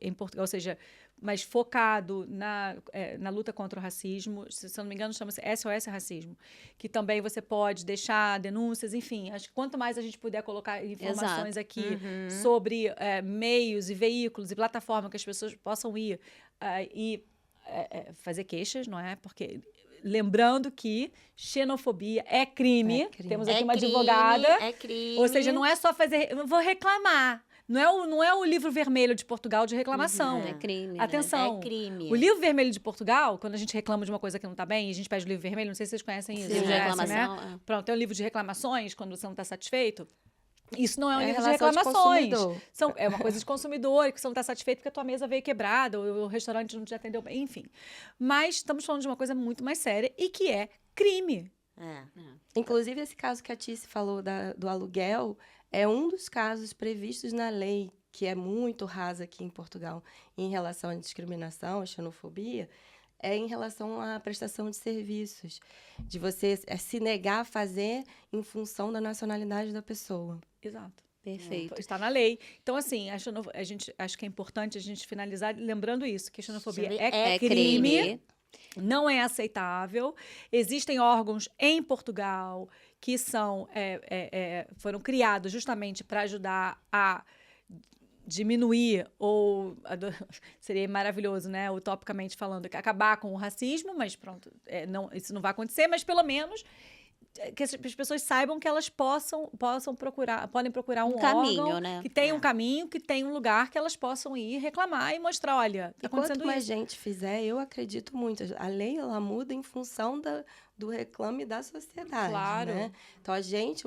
em Portugal, ou seja, mas focado na luta contra o racismo. Se eu não me engano, chama-se SOS Racismo, que também você pode deixar denúncias, enfim. Acho que quanto mais a gente puder colocar informações aqui sobre meios e veículos e plataformas que as pessoas possam ir e fazer queixas, não é? Porque lembrando que xenofobia é crime. Temos aqui uma advogada. É crime. Ou seja, não é só fazer... Eu vou reclamar. Não é o livro vermelho de Portugal de reclamação. É crime, Atenção. É crime. O livro vermelho de Portugal, quando a gente reclama de uma coisa que não está bem, a gente pede o livro vermelho, não sei se vocês conhecem isso. Sim, de conhecem, reclamação, né? Pronto, tem um livro de reclamações, quando você não está satisfeito. Isso não é um livro de relação de reclamações. consumidor. É uma coisa de consumidor, que você não está satisfeito porque a tua mesa veio quebrada, ou o restaurante não te atendeu bem, enfim. Mas estamos falando de uma coisa muito mais séria e que é crime. Inclusive, esse caso que a Tice falou do aluguel é um dos casos previstos na lei, que é muito rasa aqui em Portugal, em relação à discriminação, à xenofobia, é em relação à prestação de serviços, de você se negar a fazer em função da nacionalidade da pessoa. Exato. Perfeito. Está na lei. Então, assim, a gente acho que é importante a gente finalizar lembrando isso, que a xenofobia é crime. Não é aceitável. Existem órgãos em Portugal que foram criados justamente para ajudar a diminuir seria maravilhoso, né, utopicamente falando, acabar com o racismo, mas pronto, isso não vai acontecer, mas pelo menos que as pessoas saibam que elas podem procurar um caminho, órgão, né? que tem um caminho, que tem um lugar que elas possam ir reclamar e mostrar, olha, está E quanto acontecendo mais isso. gente fizer, eu acredito muito. A lei, ela muda em função do reclame da sociedade, Claro. né? Então,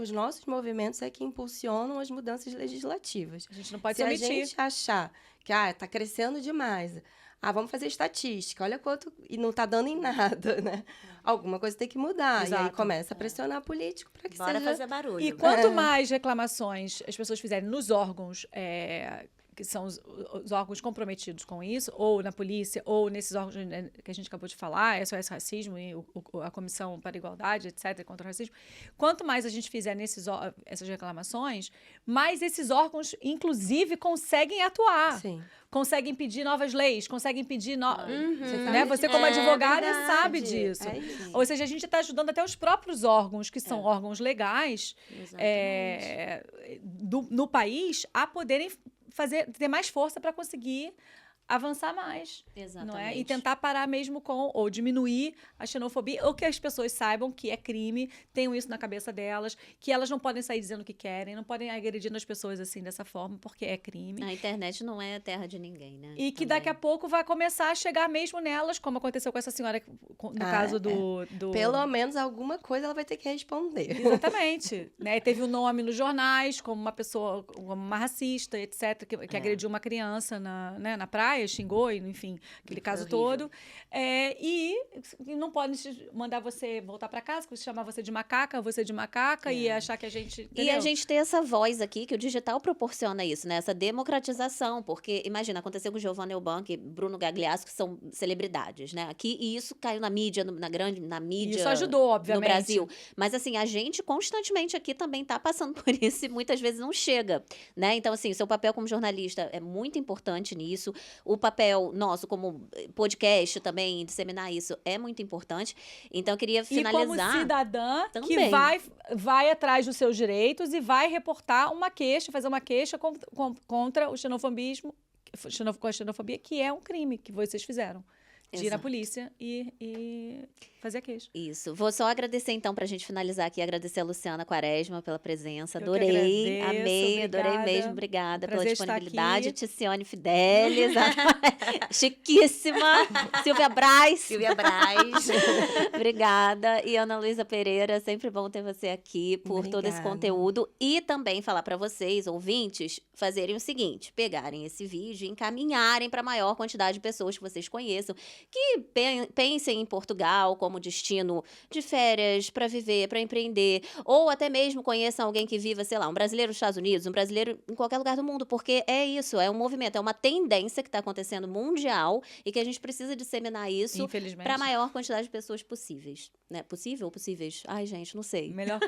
os nossos movimentos é que impulsionam as mudanças legislativas. A gente não pode Se se a omitir. gente achar que está crescendo demais, vamos fazer estatística, olha quanto... E não está dando em nada, né? Alguma coisa tem que mudar. E aí Exato. começa a pressionar político para que Bora seja... fazer barulho. E quanto mais reclamações as pessoas fizerem nos órgãos, que são os órgãos comprometidos com isso, ou na polícia, ou nesses órgãos que a gente acabou de falar, SOS Racismo e a Comissão para a Igualdade, etc., contra o racismo, quanto mais a gente fizer essas reclamações, mais esses órgãos, inclusive, conseguem atuar. Sim. Conseguem pedir novas leis, conseguem pedir... Você né? Você, como advogada, verdade. sabe disso. É isso. Ou seja, a gente está ajudando até os próprios órgãos, que são órgãos legais, no país, a poderem ter mais força para conseguir avançar mais. Exatamente. Não é? E tentar parar mesmo ou diminuir a xenofobia, ou que as pessoas saibam que é crime, tenham isso na cabeça delas, que elas não podem sair dizendo o que querem, não podem agredir as pessoas assim dessa forma, porque é crime. A internet não é terra de ninguém, né? E que Também. daqui a pouco vai começar a chegar mesmo nelas, como aconteceu com essa senhora no caso do... Pelo menos alguma coisa ela vai ter que responder. Exatamente. Né? Teve um nome nos jornais como uma pessoa, como uma racista, etc., que agrediu uma criança na praia, xingou, enfim, aquele caso horrível. todo. E não pode mandar você voltar para casa, chamar você de macaca e achar que a gente... E a entendeu? gente ter essa voz aqui, que o digital proporciona isso, né? Essa democratização, porque, imagina, aconteceu com Giovanna Eubank e Bruno Gagliasso, que são celebridades, né? Aqui, e isso caiu na mídia, na mídia... Isso ajudou, obviamente. No Brasil. Mas, assim, a gente constantemente aqui também tá passando por isso e muitas vezes não chega, né? Então, assim, o seu papel como jornalista é muito importante nisso. O papel nosso como podcast também, disseminar isso, é muito importante. Então, eu queria finalizar... E como cidadã que também. vai atrás dos seus direitos e vai reportar uma queixa, fazer uma queixa contra o xenofobismo, com a xenofobia, que é um crime que vocês fizeram. De ir na Exato. polícia e fazer a queixa. Isso. Vou só agradecer, então, pra gente finalizar aqui, agradecer a Luciana Quaresma pela presença. Eu que Adorei, agradeço, amei, adorei obrigada. mesmo. Obrigada pela Prazer estar disponibilidade. aqui. Ticiane Fidelis, chiquíssima. Silvia Braz. Silvia Braz. Obrigada. E Ana Luísa Pereira, sempre bom ter você aqui por todo esse Obrigada. conteúdo. E também falar para vocês, ouvintes, fazerem o seguinte: pegarem esse vídeo e encaminharem para a maior quantidade de pessoas que vocês conheçam, que pensem em Portugal como destino de férias, para viver, para empreender, ou até mesmo conheçam alguém que viva, sei lá, um brasileiro nos Estados Unidos, um brasileiro em qualquer lugar do mundo, porque é isso, é um movimento, é uma tendência que está acontecendo mundial e que a gente precisa disseminar isso Infelizmente. para a maior quantidade de pessoas possíveis. Né? Possível ou possíveis? Ai, gente, não sei. Maior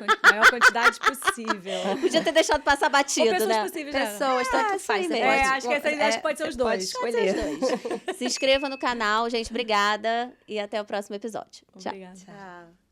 quantidade possível. Podia ter deixado passar batido, Ou pessoas né? possível, já. Pessoas, tanto isso faz. aí Você mesmo. pode, Acho que essa pode ser os dois. Pode escolher. Se inscreva no canal, gente. Obrigada. E até o próximo episódio. Tchau. Obrigada. Tchau.